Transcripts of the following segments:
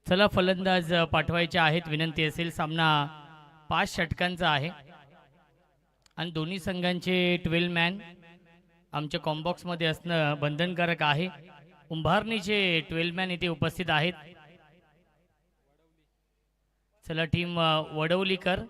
चला फलंदाज पाठवायचे आहेत, विनंती असेल. सामना 5 षटकांचा आहे आणि दोन्ही संघांचे 12 मॅन आमच्या कॉम्बॉक्समध्ये असणं बंधनकारक आहे. उंभारणीचे 12 मॅन इथे उपस्थित आहेत. चला टीम वडवलीकर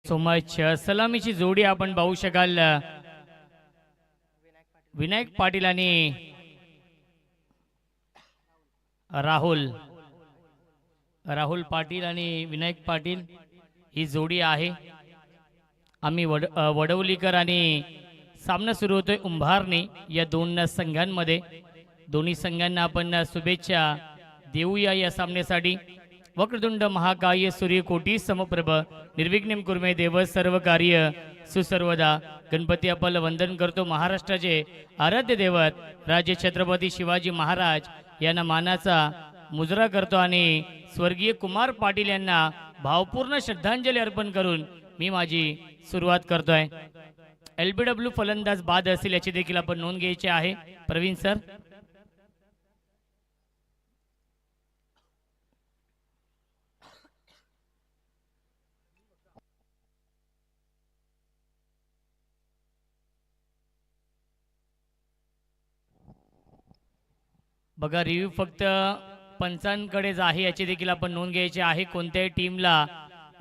सो मच. सलामीची जोडी आपण पाहू शकाल. विनायक पाटील आणि राहुल पाटील आणि विनायक पाटील ही जोडी आहे. आम्ही वडवलीकर आणि सामना सुरू होतोय उंभारणी या दोन संघांमध्ये. दोन्ही संघांना आपण शुभेच्छा देऊया या सामन्यासाठी. वक्रतुंड महाकाय सूर्यकोटी समप्रभ निर्विघ्नं कुर्मे देव सर्व कार्य सुसर्वदा. गणपती आपलं वंदन करतो. महाराष्ट्राचे आराध्य दैवत राजे छत्रपती शिवाजी महाराज यांना मानाचा मुजरा करतो आणि स्वर्गीय कुमार पाटील यांना भावपूर्ण श्रद्धांजली अर्पण करून मी माझी सुरुवात करतोय. LBW फलंदाज बाद असेल याची देखील आपण नोंद घ्यायची आहे. प्रवीण सर. बघा रिव्ह्यू फक्त पंचांकडेच आहे याची देखील आपण नोंद घ्यायची आहे. कोणत्याही टीमला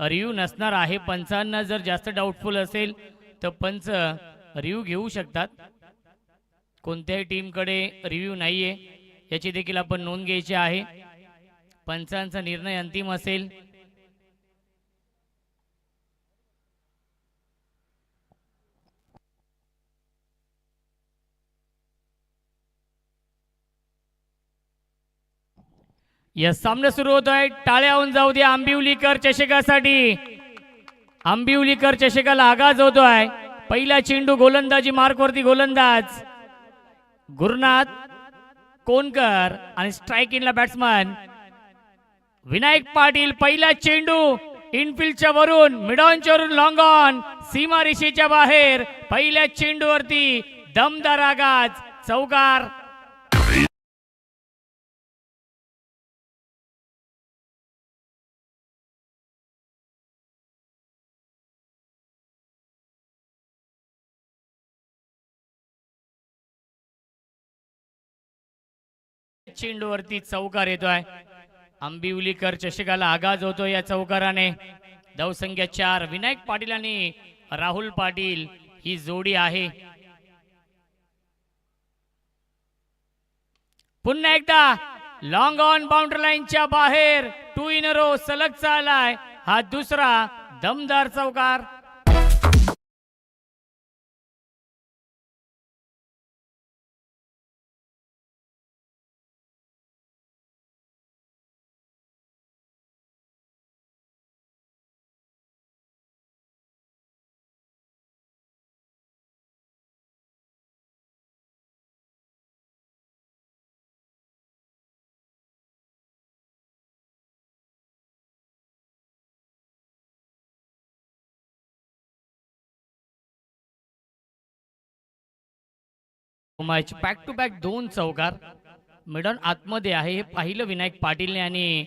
रिव्ह्यू नसणार आहे. पंचांना जर जास्त डाऊटफुल असेल तर पंच रिव्ह्यू घेऊ शकतात. कोणत्याही टीमकडे रिव्ह्यू नाहीये याची देखील आपण नोंद घ्यायची आहे. पंचांचा निर्णय अंतिम असेल. या सामना सुरू होतोय. टाळ्या होऊन जाऊ द्या आंबिवलीकर चषकासाठी. आंबिवलीकर चषकाला आगाज होतोय. पहिला चेंडू गोलंदाजी मार्कवरती गोलंदाज गुरुनाथ कोणकर आणि स्ट्राइक इनला बॅट्समन विनायक पाटील. पहिला चेंडू इनफिल्डच्या वरून मिडॉनच्या वरून लॉंग ऑन सीमारेषेच्या बाहेर. पहिल्या चेंडूवरती दमदार आगाज. चौकार. चेंडूवरती चौकार येतोय. आंबिवलीकर चषकाला आगाज होतो या चौकाराने. धावसंख्या 4. विनायक पाटील आणि राहुल पाटील ही जोडी आहे. पुन्हा एकदा लॉंग ऑन बाउंड्री लाईनच्या बाहेर 2 इन अ रो सलग चालाय. हा दुसरा दमदार चौकार. मॅच बॅक टू बॅक 2 चौकार. मिडॉन आतमध्ये आहे हे पाहिलं विनायक पाटीलने आणि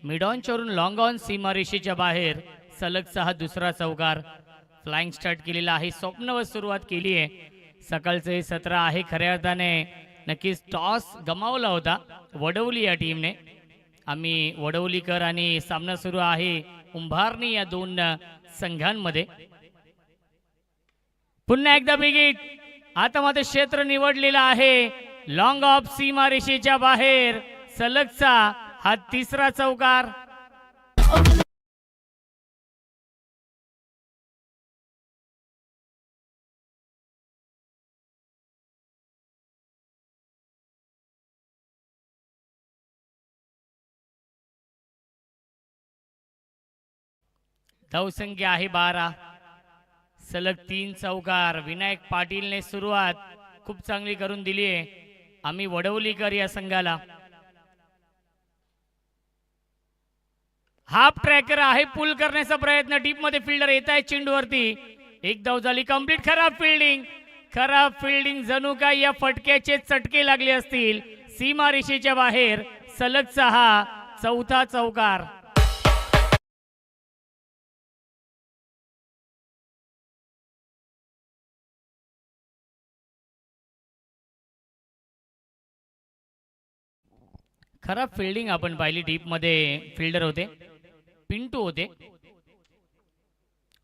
मिडॉनच्या वरून लॉंग ऑन सीमारेषेच्या बाहेर सलगचा हा दुसरा चौकार. फ्लाइंग स्टार्ट केलेला आहे. स्वप्नवत सुरुवात केली आहे. सकाळचे सत्र आहे. खऱ्या अर्थाने नक्कीच टॉस गमावला होता वडवली या टीमने. आम्ही वडवलीकर आणि सामना सुरू आहे उंभारणी या दोन संघांमध्ये. पुन्हा एकदा बिगिट. आता मात्र क्षेत्र निवडलेलं आहे लॉंग ऑफ सीमारेषेच्या बाहेर सलगचा हा तिसरा चौकार. धावसंख्या आहे 12. सलग 3 चौकार. विनायक पाटीलने सुरुवात खूप चांगली करून दिली आहे आम्ही वडवलीकर या संघाला. हाफ ट्रॅकर आहे, पुल करण्याचा प्रयत्न. डीप मध्ये फिल्डर येत आहे चेंडूवरती. एक धाव झाली कंप्लीट. खराब फिल्डिंग जणू काय या फटक्याचे चटके लागले असतील. सीमारेषेच्या बाहेर सलगचा हा चौथा चौकार. खराब फिल्डिंग आपण पाहिली. डीप मध्ये फिल्डर होते, पिंटू होते.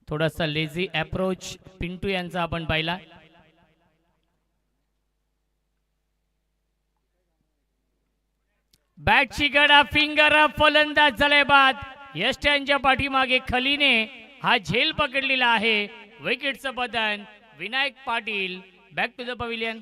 थोडासा लेझी अप्रोच पिंटू यांचा आपण पाहिला. बॅटची गडा फिंगर अप. फलंदाज झाले बाद. यष्ट्यांच्या पाठीमागे खलीने हा झेल पकडलेला आहे. विकेटचं पतन. Vinayak Patil back to the pavilion.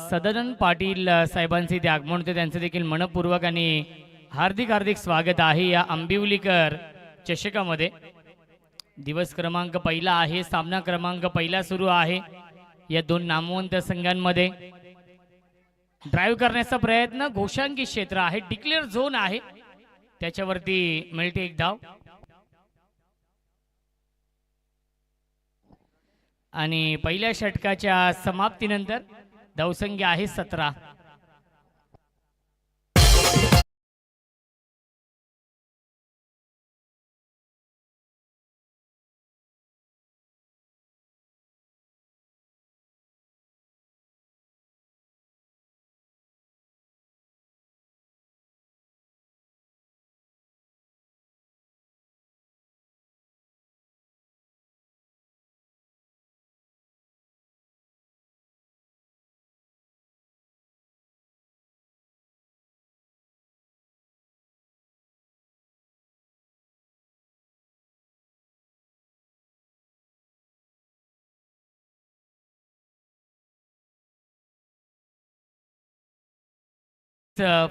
Sadanand Patil साहेबांचे ते आगमन होते, त्यांचं देखील मनपूर्वक आणि हार्दिक स्वागत आहे या आंबिवलीकर चषकामध्ये. दिवस क्रमांक पहिला आहे. सामना क्रमांक पहिला सुरू आहे या दोन नामवंत संघांमध्ये. ड्राईव्ह करण्याचा प्रयत्न. घोषांकी क्षेत्र आहे, डिक्लेअर झोन आहे, त्याच्यावरती मिळते एक धाव. आणि पहिल्या षटकाच्या समाप्तीनंतर धावसंख्या आहे 17.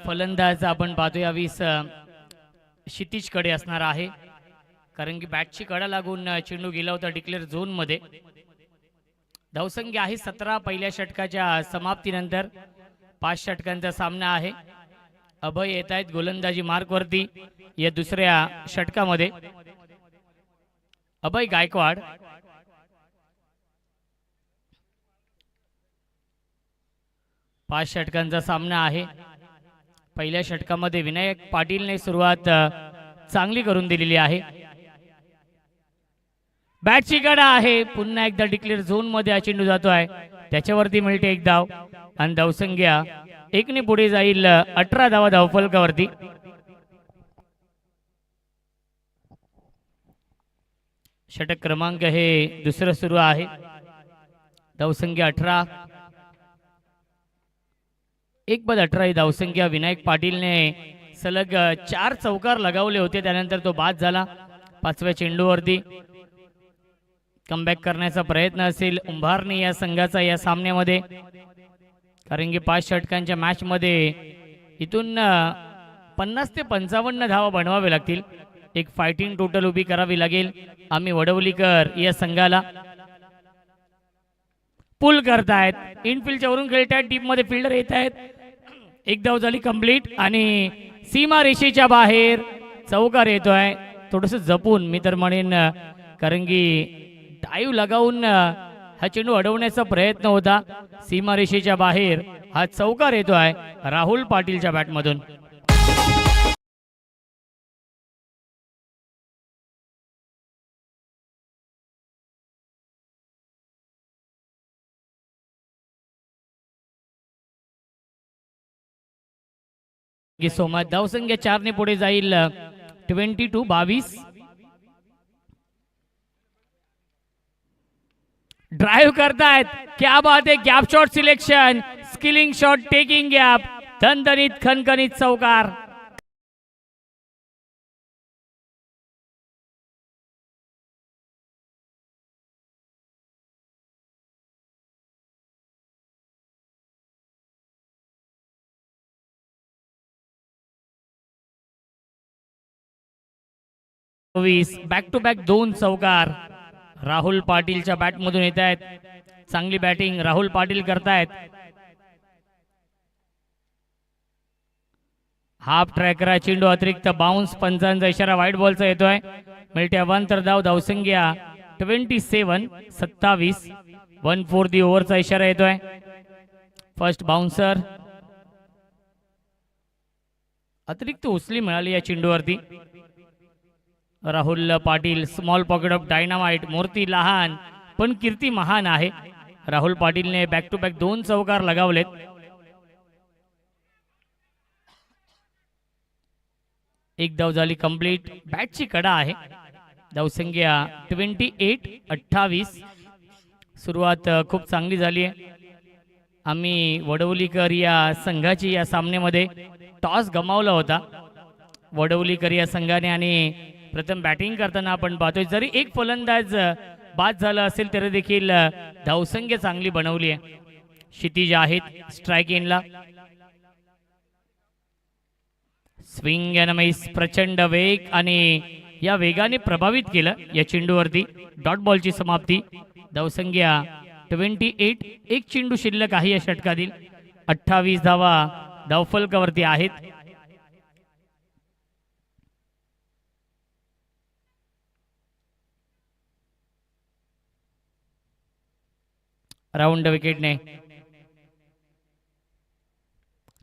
फलंदाज आपण पाहतो यावेळेस क्षितिजकडे असणार आहे, कारण की बॅटची कडा लागून चेंडू गेला होता डिक्लेअर झोन मध्ये. धावसंख्या आहे 17 पहिल्या षटकाच्या समाप्तीनंतर. 5 षटकांचा सामना आहे. अभय येत आहेत गोलंदाजी मार्क वरती या दुसऱ्या षटकामध्ये. अभय गायकवाड. पाच षटकांचा सामना आहे. पहिल्या षटकामध्ये विनायक पाटीलने सुरुवात चांगली करून दिलेली आहे. बॅटची गडा आहे. पुन्हा एकदा डिक्लेअर झोन मध्ये हा चेंडू जातोय, त्याच्यावरती मिळते एक धाव आणि धावसंख्या 1 ने पुढे जाईल 18 धावा धावफलकावरती. षटक क्रमांक हे दुसरं सुरू आहे. धावसंख्या 18. 1/18 ही धावसंख्या. विनायक पाटीलने सलग 4 चौकार लगावले होते, त्यानंतर तो बाद झाला. 5व्या चेंडूवरती कमबॅक करण्याचा प्रयत्न असेल उंभारणे या संघाचा या सामन्यामध्ये, कारण की 5 षटकांच्या मॅच मध्ये इथून 50 ते 55 धावा बनवावे लागतील. एक फायटिंग टोटल उभी करावी लागेल आम्ही वडवलीकर या संघाला. पुल करतायत, इनफिल्डच्या वरून खेळतायत. डीप मध्ये फिल्डर येत आहेत. एक धाव झाली कंप्लीट आणि सीमा रेषेच्या बाहेर चौकार येतोय. थोडस जपून मी तर म्हणेन, कारण की डाईव्ह लगावून हा चेंडू अडवण्याचा प्रयत्न होता. सीमा रेषेच्या बाहेर हा चौकार येतोय राहुल पाटीलच्या बॅटमधून. सोमत धावसंख्या 4 ने पुढे जाईल 22-22. ड्राइव करतायत, क्या बात है, gap shot selection, skilling shot, taking gap, दणदणीत खणखणीत चौकार. बॅक टू बॅक 2 चौकार राहुल पाटीलच्या बॅटमधून येत आहेत. चांगली बॅटिंग राहुल पाटील करतायत. हाफ ट्रॅकरा चेंडू अतिरिक्त बाउन्स, पंचांचा इशारा वाईट बॉलचा येतोय. मिळते अवांतर धाव. धावसंख्या 27-27. 1 दी ओव्हरचा इशारा येतोय. First bouncer. अतिरिक्त उचली मिळाली या चेंडूवरती. Rahul Patil, small pocket of dynamite. मूर्ती लहान पण कीर्ती महान आहे. राहुल पाटीलने बॅक टू बॅक 2 चौकार लगावलेत. एक धाव झाली कंप्लीट. बॅटची कडा आहे. धावसंख्या 28-28. सुरुवात खूप चांगली झाली आहे. आम्ही वडवलीकर या संघाची या सामन्यामध्ये टॉस गमावला होता. वडवलीकर या संघाने आणि प्रथम बॅटिंग करताना आपण पाहतोय, जरी एक फलंदाज बाद झाला असेल तरी देखील धावसंख्या चांगली बनवली आहे. क्षितिज आहेत स्ट्राइक एंडला. स्विंग अँड मिस, प्रचंड वेग आणि या वेगाने प्रभावित केलं या चेंडूवरती. डॉट बॉलची समाप्ती. धावसंख्या 28. एक चेंडू शिल्लक आहे या षटकातील. 28 धावा धावफलकावरती आहेत. राऊंड विकेटने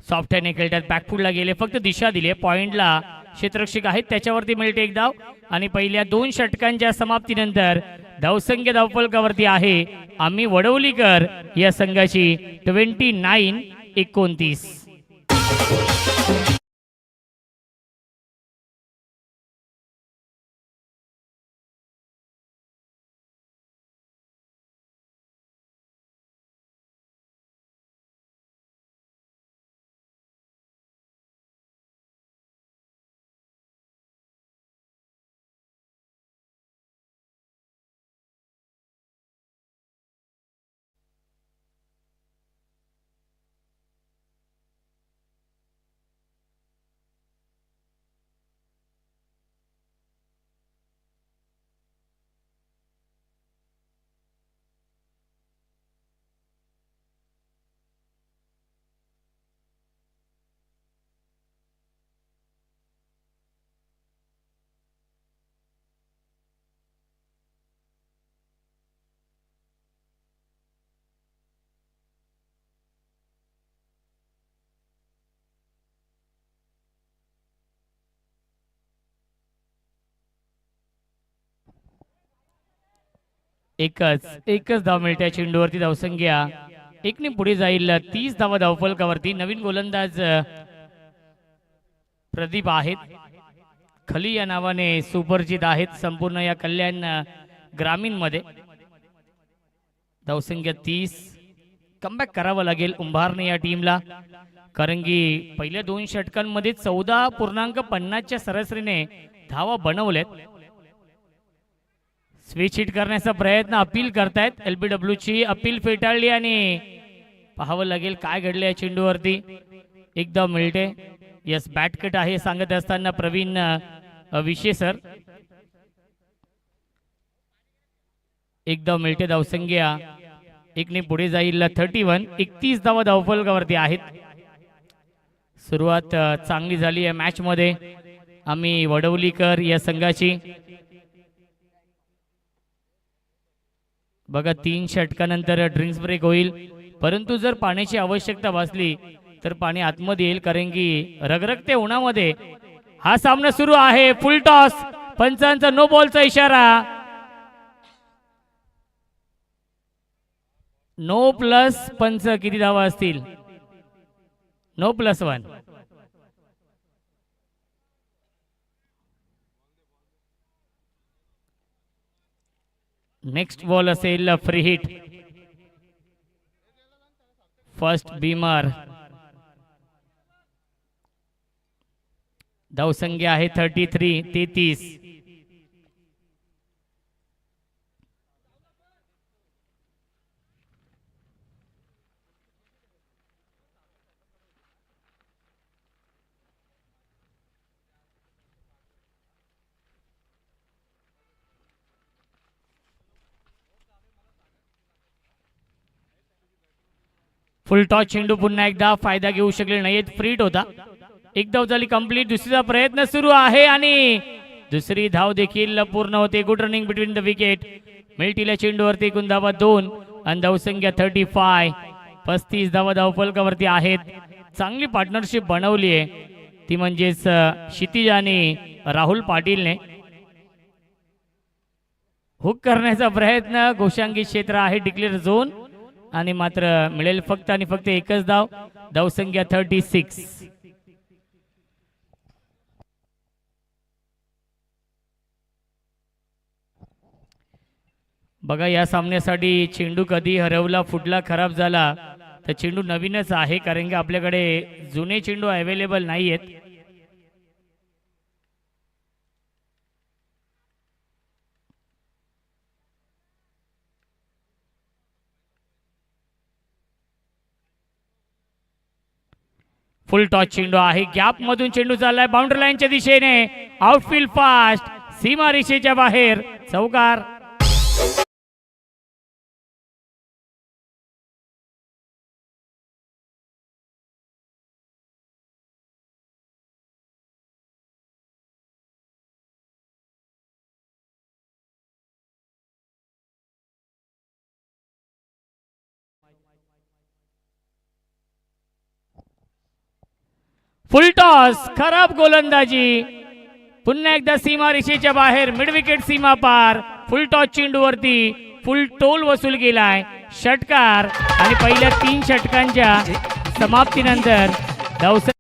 सॉफ्ट हँडने खेळतात. बॅकफुटला गेले, फक्त दिशा दिली. पॉइंटला क्षेत्ररक्षक आहेत, त्याच्यावरती मिळते एक धाव. आणि पहिल्या 2 षटकांच्या समाप्तीनंतर धावसंख्या धावफलकावरती आहे आम्ही वडवलीकर या संघाची 29-29. एकच धाव मिळते चेंडूवरती. धावसंख्या 1 ने पुढे जाईल 30 धावा धावफलकावरती. नवीन गोलंदाज प्रदीप आहेत. खली या नावाने सुपरिचित आहेत संपूर्ण या कल्याण ग्रामीण मध्ये. धावसंख्या 30. कमबॅक करावं लागेल उंभारने या टीमला, कारण की पहिल्या 2 षटकांमध्ये 14.50च्या सरासरीने धावा बनवल्यात. स्विच हिट करण्याचा प्रयत्न अपील करतायत. LBW ची अपील फेटाळली आणि पाहावं लागेल काय घडलं या चेंडूवरती. एकदा मिळते. यस, बॅट कट आहे सांगत असताना प्रवीण विशे सर. एकदा मिळते. धावसंख्या 1 ने पुढे जाईल 31. 31 धावा धावफलकावरती आहेत. सुरुवात चांगली झाली या मॅच मध्ये आम्ही वडवलीकर या संघाची. बघा 3 षटकानंतर ड्रिंक्स ब्रेक होईल, परंतु जर पाण्याची आवश्यकता भासली तर पाणी आतमध्ये येईल, कारण की रगरगते उन्हामध्ये हा सामना सुरू आहे. फुल टॉस, पंचांचा नो बॉलचा इशारा. नो प्लस पंच किती धावा असतील? No plus 1. नेक्स्ट बॉल असेल फ्री हिट. First beamer. धावसंख्या आहे 33. फुल टॉस चेंडू पुन्हा एकदा फायदा घेऊ शकले नाहीत. फ्रीट होता. एक धाव झाली कंप्लीट. दुसरीचा प्रयत्न सुरू आहे आणि दुसरी धाव देखील पूर्ण होते. Good running between the wicket. मिल्टीला चेंडूवरती एकूण धावा 2 आणि धावसंख्या 35. 35 धावा धावफलकावरती आहेत. चांगली पार्टनरशिप बनवली आहे ती म्हणजेच क्षितिज आणि राहुल पाटीलने. हुक करण्याचा प्रयत्न. गोशांगी क्षेत्र आहे डिक्लेअर झोन आणि मात्र मिळेल फक्त आणि फक्त एकच धाव. धावसंख्या 36. बघा या सामन्यासाठी चेंडू कधी हरवला, फुटला, खराब झाला तर चेंडू नवीनच आहे, कारण की आपल्याकडे जुने चेंडू अवेलेबल नाही आहेत. फुल टॉस चेंडू आहे. गॅप मधून चेंडू चाललाय बाउंड्री लाईनच्या दिशेने. आउटफील्ड फास्ट, सीमा रेषेच्या बाहेर. चौकार. फुल टॉस, खराब गोलंदाजी. पुन्हा एकदा सीमा रेषेच्या बाहेर. मिड विकेट सीमा पार. फुल टॉस चेंडूवरती फुल टोल वसूल केलाय. षटकार आणि पहिल्या 3 षटकांच्या समाप्तीनंतर धावसंख्या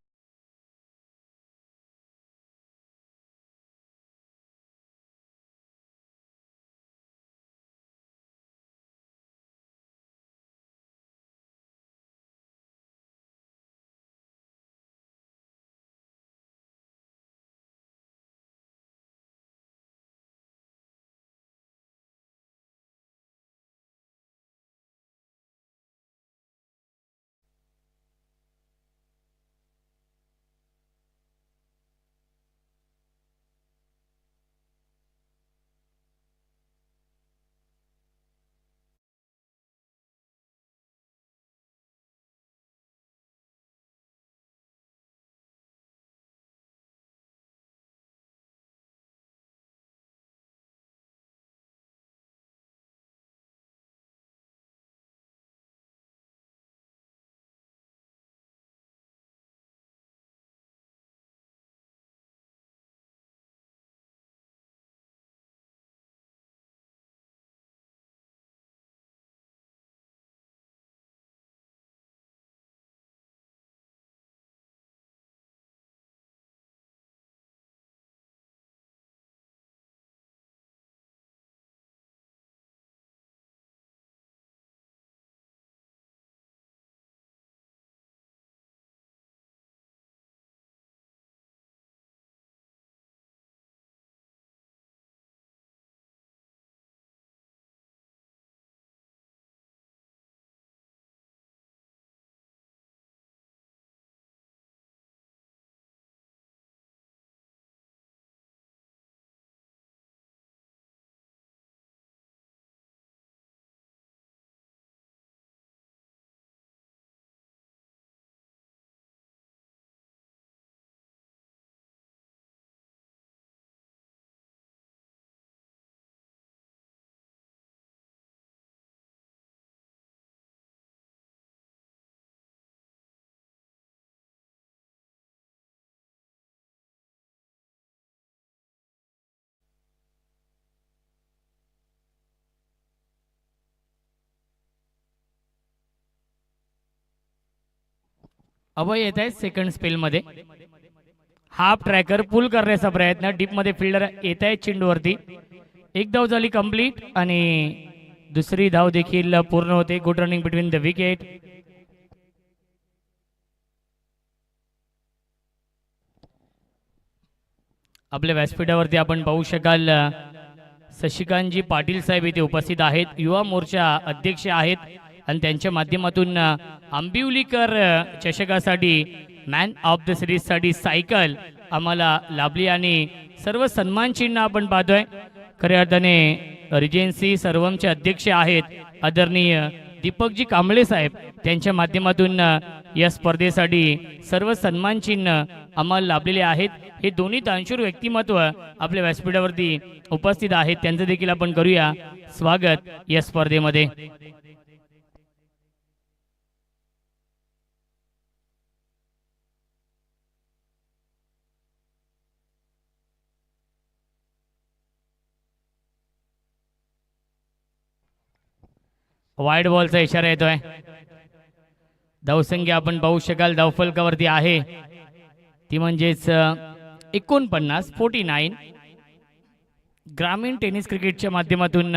अभय येत आहे सेकंड स्पेलमध्ये. हाफ ट्रॅकर पुल करण्याचा प्रयत्न, डीप मध्ये फिल्डर येत आहे चेंडूवरती. एक धाव झाली कंप्लीट आणि दुसरी धाव देखील पूर्ण होते. Good running between the wicket. आपल्या व्यासपीठावरती आपण पाहू शकाल शशिकांतजी पाटील साहेब इथे उपस्थित आहेत. युवा मोर्चा अध्यक्ष आहेत आणि त्यांच्या माध्यमातून आंबिवलीकर चषकासाठी मॅन ऑफ द सिरीज साठी सायकल आम्हाला लाभली आणि सर्व सन्मान चिन्ह आपण पाहतोय. खऱ्या अर्थाने रिजेन्सी सर्वमचे अध्यक्ष आहेत आदरणीय दीपकजी कांबळे साहेब, त्यांच्या माध्यमातून या स्पर्धेसाठी सर्व सन्मान चिन्ह आम्हाला लाभलेले आहेत. हे दोन्ही दानशूर व्यक्तिमत्व आपल्या व्यासपीठावरती उपस्थित आहेत, त्यांचं देखील आपण करूया स्वागत या स्पर्धेमध्ये. वाईड बॉलचा इशारा येतोय. धावसंख्या आपण पाहू शकाल धावफलकावरती आहे ती म्हणजेच 49. ग्रामीण टेनिस क्रिकेटच्या माध्यमातून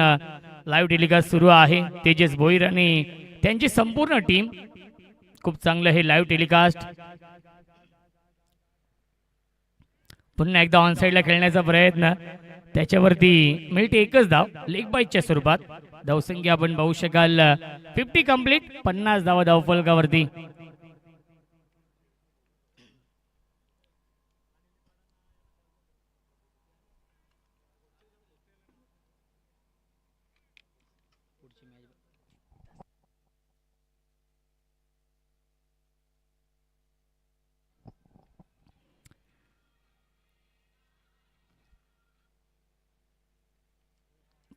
लाईव्ह टेलिकास्ट सुरू आहे. तेजस भोईर आणि त्यांची संपूर्ण टीम, खूप चांगलं हे लाईव्ह टेलिकास्ट. पुन्हा एकदा ऑन साईडला खेळण्याचा प्रयत्न, त्याच्यावरती मिळते एकच धाव लेग बाईटच्या स्वरूपात. धावसंख्या आपण पाहू शकाल 50 कंप्लीट, 50 धावा धावफलकावरती.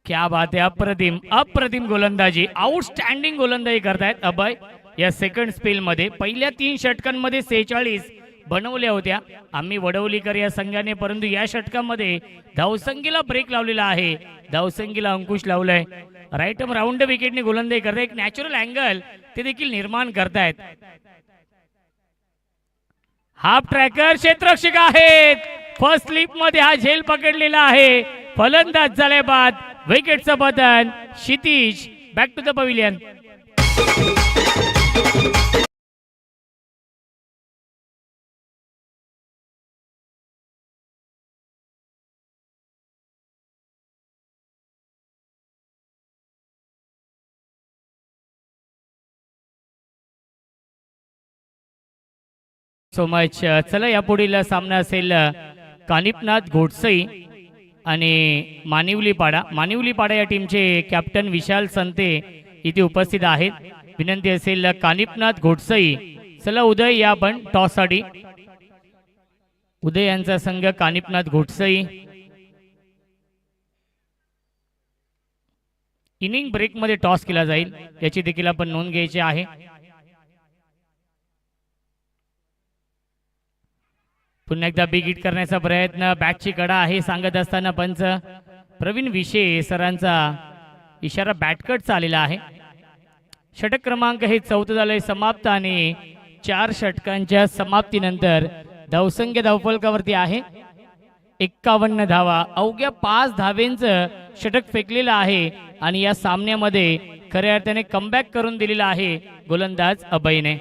क्या बात है, अप्रतिम अप्रतिम गोलंदाजी, आउटस्टँडिंग गोलंदाजी करतायत अभय या सेकंड स्पेल मध्ये. पहिल्या 3 षटकांमध्ये 46 बनवल्या होत्या आम्ही वडवलीकर या संघाने, परंतु या षटकामध्ये धावसंख्येला ब्रेक लावलेला आहे, धावसंख्येला अंकुश लावलाय. राईट राऊंड विकेटने गोलंदाजी करताय, एक नॅचरल अँगल ते देखील निर्माण करतायत. हाफ ट्रॅकर क्षेत्ररक्षक आहेत, फर्स्ट स्लिप मध्ये हा झेल पकडलेला आहे. फलंदाज झाले बाद, विकेटचं पतन. Kshitij back to the pavilion. So much. चला यापुढील सामना असेल कानिपनाथ घोटसई आणि मानिवलीपाडा या टीमचे कॅप्टन विशाल संते इथे उपस्थित आहेत. विनंती असेल कानिपनाथ घोटसई, चला उदय या आपण टॉस साठी. उदय यांचा संघ कानिपनाथ घोटसई. इनिंग ब्रेक मध्ये टॉस केला जाईल, याची देखील आपण नोंद घ्यायची आहे. पुन्हा एकदा बिग हिट करण्याचा प्रयत्न, बॅटची कडा आहे सांगत असताना पंच प्रवीण विशे सरांचा इशारा बॅटकटचा आलेला आहे. षटक क्रमांक हे 14 झालंय समाप्त आणि 4 षटकांच्या समाप्तीनंतर धावसंख्या धावफलकावरती आहे 51 धावा. अवघ्या 5 धावेंचं षटक फेकलेलं आहे आणि या सामन्यामध्ये खऱ्या अर्थाने कमबॅक करून दिलेला आहे गोलंदाज अभयने.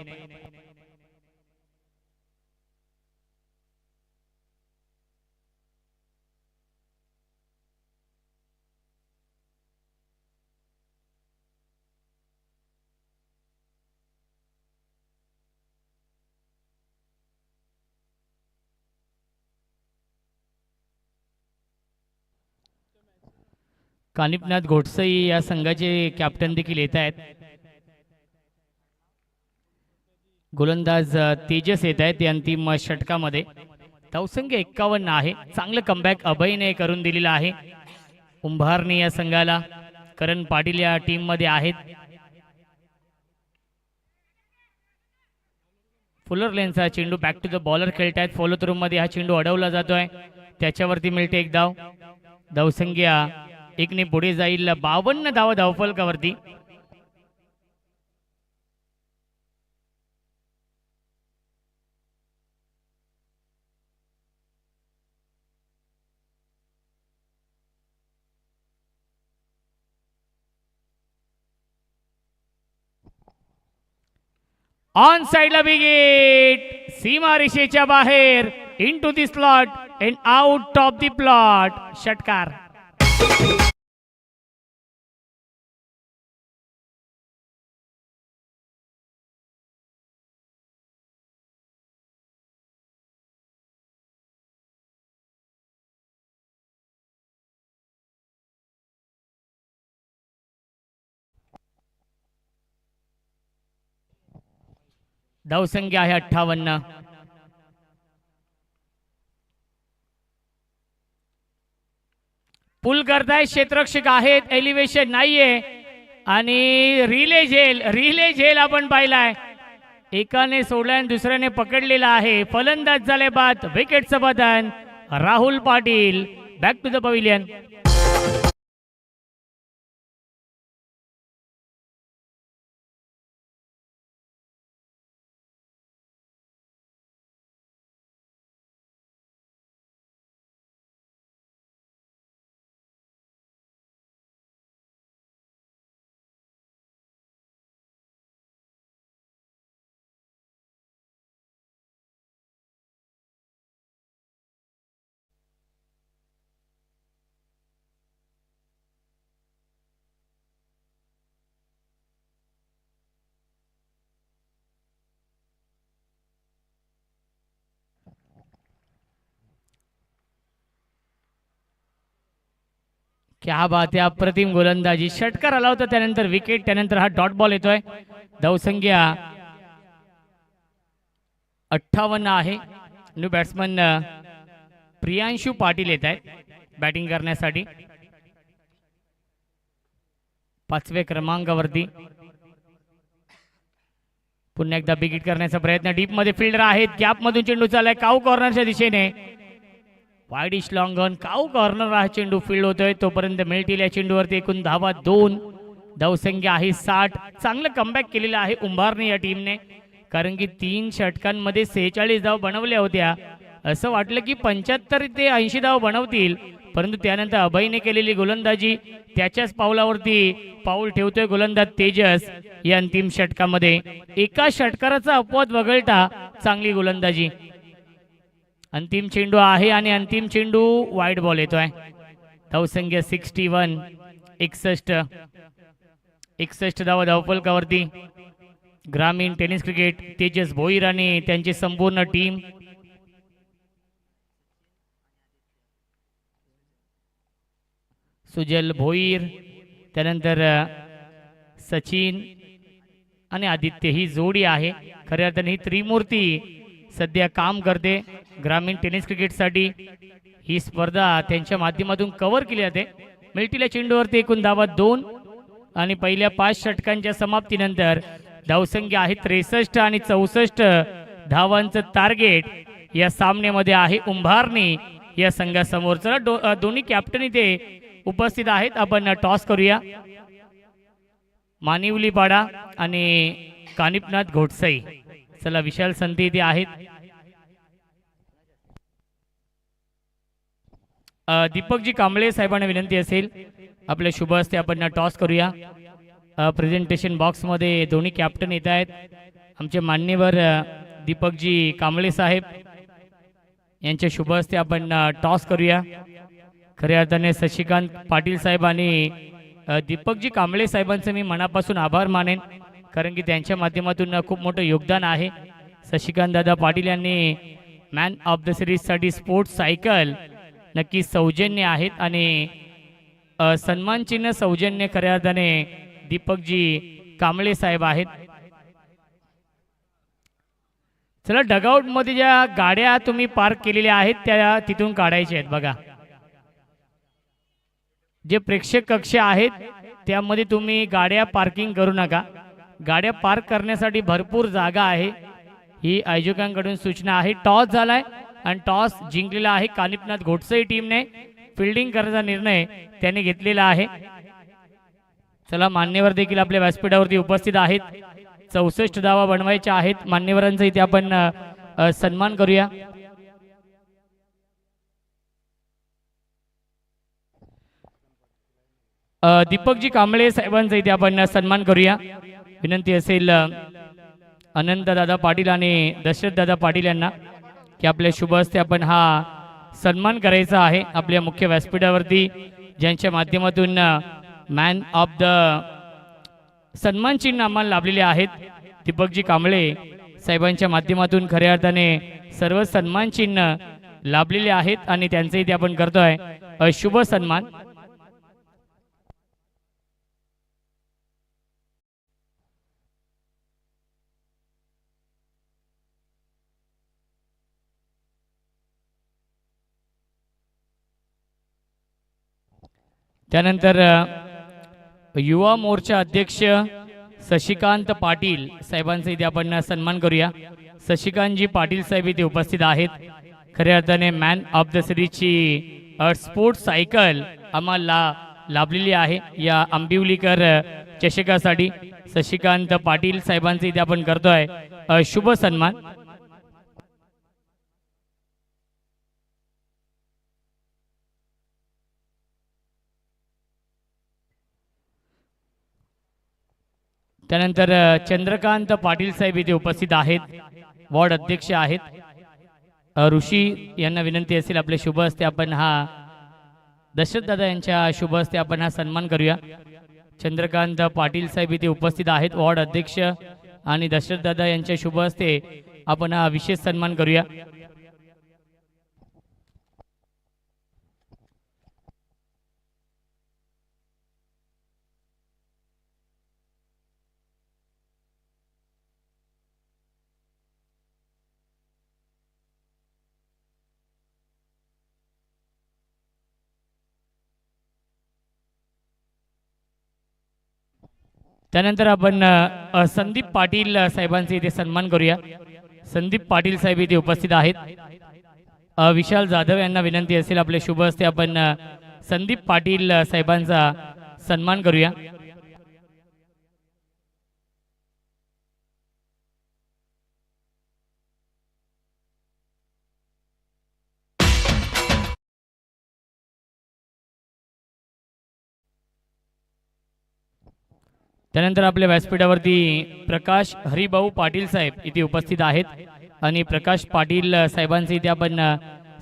कानिपनाथ घोटसई या संघाचे कॅप्टन देखील येत आहेत. गोलंदाज तेजस येत आहेत अंतिम षटकामध्ये. धावसंख्या 51 आहे. चांगलं कमबॅक अभयने करून दिलेला आहे. उंभारणी या संघाला, करण पाटील या टीम मध्ये आहेत. फुलर लेनचा चेंडू बॅक टू द बॉलर खेळतायत. फॉलो थ्रू मध्ये हा चेंडू अडवला जातोय, त्याच्यावरती मिळते एक धाव. धावसंख्या 1 ने पुढे जाईल. 52 धावा धावफलकावरती. ऑन साइडला विकेट, सीमारेषेच्या बाहेर, into the slot and out of the plot. षटकार. धावसंख्या आहे 58. पुल करताय, क्षेत्ररक्षक आहेत, एलिव्हेशन नाहीये आणि रिले झेल आपण पाहिलाय. एकाने सोडला आणि दुसऱ्याने पकडलेला आहे. फलंदाज झाले बाद. विकेटचं बदन Rahul Patil. Back to the pavilion. क्या बात आहे, अप्रतिम गोलंदाजी. षटकार आला होता, त्यानंतर विकेट, त्यानंतर हा डॉट बॉल येतोय. धावसंख्या 58 आहे. न्यू बॅट्समन प्रियांशु पाटील येत आहेत बॅटिंग करण्यासाठी. 5व्या क्रमांकावरती. पुन्हा एकदा बिगिट करण्याचा प्रयत्न. डीप मध्ये फिल्डर आहेत. गॅप मधून चेंडू चाललाय काऊ कॉर्नरच्या दिशेने. Widish long on. Cow corner हा चेंडू फील्ड होतोय तोपर्यंत मिळतील या चेंडूवरती एकूण धावा 2. धावसंख्या आहे 60. चांगलं कमबॅक केलेलं आहे उंभारने या टीमने, कारण की 3 षटकांमध्ये 46 धाव बनवल्या होत्या. असं वाटलं की 75 ते 80 धाव बनवतील, परंतु त्यानंतर अभयने केलेली गोलंदाजी, त्याच्याच पावलावरती पाऊल ठेवतोय गोलंदाज तेजस या अंतिम षटकामध्ये. एका षटकाराचा अपवाद वगळता चांगली गोलंदाजी. अंतिम चेंडू आहे आणि अंतिम चेंडू वाईड बॉल येतोय. धावसंख्या 61. 61 धावा धावफलकावरती. ग्रामीण टेनिस क्रिकेट तेजस भोईर आणि त्यांची संपूर्ण टीम. सुजल भोईर, त्यानंतर सचिन आणि आदित्य ही जोडी आहे. खऱ्या अर्थाने ही त्रिमूर्ती सध्या काम करते ग्रामीण टेनिस क्रिकेटसाठी. ही स्पर्धा त्यांच्या माध्यमातून कव्हर केली जाते. मिळतील्या चेंडूवरती एकूण धावा 2 आणि पहिल्या 5 षटकांच्या समाप्तीनंतर धावसंख्या आहे 63 आणि 64 धावांचं टार्गेट या सामन्यामध्ये आहे उंभारणी या संघासमोर. चला दोन्ही कॅप्टन इथे उपस्थित आहेत. आपण टॉस करूया. मानिवली पाडा आणि कानिपनाथ घोटसई. चला विशाल संती इथे आहेत. दीपकजी कांबळे साहेबांना विनंती असेल आपल्या शुभ हस्ते आपण टॉस करूया. प्रेझेंटेशन बॉक्स मध्ये दोन्ही कॅप्टन येत आहेत. आमचे मान्यवर दीपकजी कांबळे साहेब यांच्या शुभ हस्ते आपण टॉस करूया. खऱ्या अर्थाने शशिकांत पाटील साहेब आणि दीपकजी कांबळे साहेबांचं मी मनापासून आभार मानेन, कारण की त्यांच्या माध्यमातून खूप मोठं योगदान आहे. शशिकांत दादा पाटील यांनी मॅन ऑफ द सिरीजसाठी स्पोर्ट्स सायकल नक्की सौजन्य आहेत आणि सन्मान चिन्ह सौजन्य खऱ्या अर्थाने दीपकजी कांबळे साहेब आहेत. चला डगआउट मध्ये ज्या गाड्या तुम्ही पार्क केलेल्या आहेत त्या तिथून काढायच्या आहेत. बघा, जे प्रेक्षक कक्ष आहेत त्यामध्ये तुम्ही गाड्या पार्किंग करू नका. गाड्या पार्क करण्यासाठी भरपूर जागा आहे. ही आयोजकांकडून सूचना आहे. टॉस झालाय आणि टॉस जिंकलेला आहे कानिपनाथ घोटसई टीमने. फिल्डिंग करण्याचा निर्णय त्याने घेतलेला आहे. चला मान्यवर देखील आपल्या व्यासपीठावरती उपस्थित आहेत. 64 धावा बनवायच्या आहेत. मान्यवरांचा इथे आपण सन्मान करूया. दीपकजी कांबळे साहेबांचा इथे आपण सन्मान करूया. विनंती असेल अनंतदादा पाटील आणि दशरथदादा पाटील यांना की आपल्या शुभ हस्ते आपण हा सन्मान करायचा आहे आपल्या मुख्य व्यासपीठावरती, ज्यांच्या माध्यमातून मॅन ऑफ द सन्मान चिन्ह आम्हाला लाभलेले आहेत. दीपकजी कांबळे साहेबांच्या माध्यमातून खऱ्या अर्थाने सर्व सन्मान चिन्ह लाभलेले आहेत आणि त्यांचे इथे आपण करतोय शुभ सन्मान. त्यानंतर युवा मोर्चा अध्यक्ष शशिकांत पाटील साहेबांचा इथे आपण सन्मान करूया. शशिकांतजी पाटील साहेब इथे उपस्थित आहेत. खऱ्या अर्थाने मॅन ऑफ द सिरीजची स्पोर्ट्स सायकल आम्हाला लाभलेली आहे या आंबिवलीकर चषकासाठी. शशिकांत पाटील साहेबांचा इथे आपण करतोय शुभ सन्मान. त्यानंतर चंद्रकांत पाटील साहेब इथे उपस्थित आहेत, वॉर्ड अध्यक्ष आहेत. ऋषी यांना विनंती असेल आपल्या शुभ हस्ते आपण हा दशरथदादा यांच्या शुभ हस्ते आपण हा सन्मान करूया. चंद्रकांत पाटील साहेब इथे उपस्थित आहेत, वॉर्ड अध्यक्ष, आणि दशरथदादा यांच्या शुभ हस्ते आपण हा विशेष सन्मान करूया. त्यानंतर आपण संदीप पाटील साहेबांचे इथे सन्मान करूया. संदीप पाटील साहेब इथे उपस्थित आहेत. विशाल जाधव यांना विनंती असेल आपल्या शुभ हस्ते आपण संदीप पाटील साहेबांचा सन्मान करूया. त्यानंतर आपल्या व्यासपीठावरती प्रकाश हरिभाऊ पाटील साहेब इथे उपस्थित आहेत आणि प्रकाश पाटील साहेबांचे इथे आपण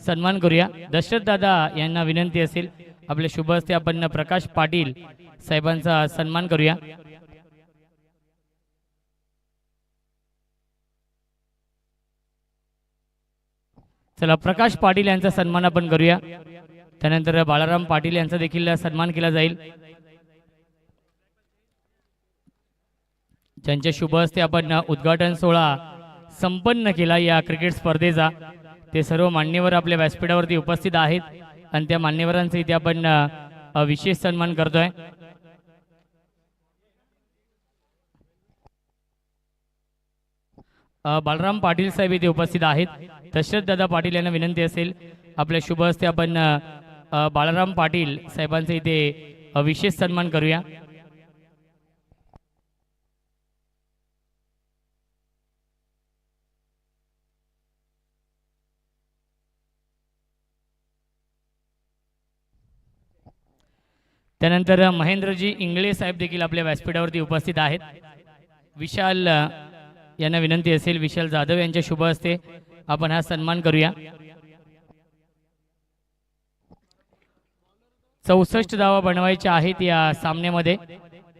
सन्मान करूया. दशरथदादा यांना विनंती असेल आपल्या शुभ हस्ते आपण प्रकाश पाटील साहेबांचा सन्मान करूया. चला प्रकाश पाटील यांचा सन्मान आपण करूया. त्यानंतर बाळाराम पाटील यांचा देखील सन्मान केला जाईल, ज्यांच्या शुभ हस्ते आपण उद्घाटन सोहळा संपन्न केला या क्रिकेट स्पर्धेचा. ते सर्व मान्यवर आपल्या व्यासपीठावरती उपस्थित आहेत आणि त्या मान्यवरांचा इथे आपण विशेष सन्मान करतोय. बाळराम पाटील साहेब इथे उपस्थित आहेत. दशरथदादा पाटील यांना विनंती असेल आपल्या शुभ हस्ते आपण बाळराम पाटील साहेबांचा इथे विशेष सन्मान करूया. त्यानंतर महेंद्रजी इंगळे साहेब देखील आपल्या व्यासपीठावरती उपस्थित आहेत. विशाल यांना विनंती असेल विशाल जाधव यांच्या शुभ हस्ते आपण हा सन्मान करूया. 64 धावा बनवायच्या आहेत या सामन्यामध्ये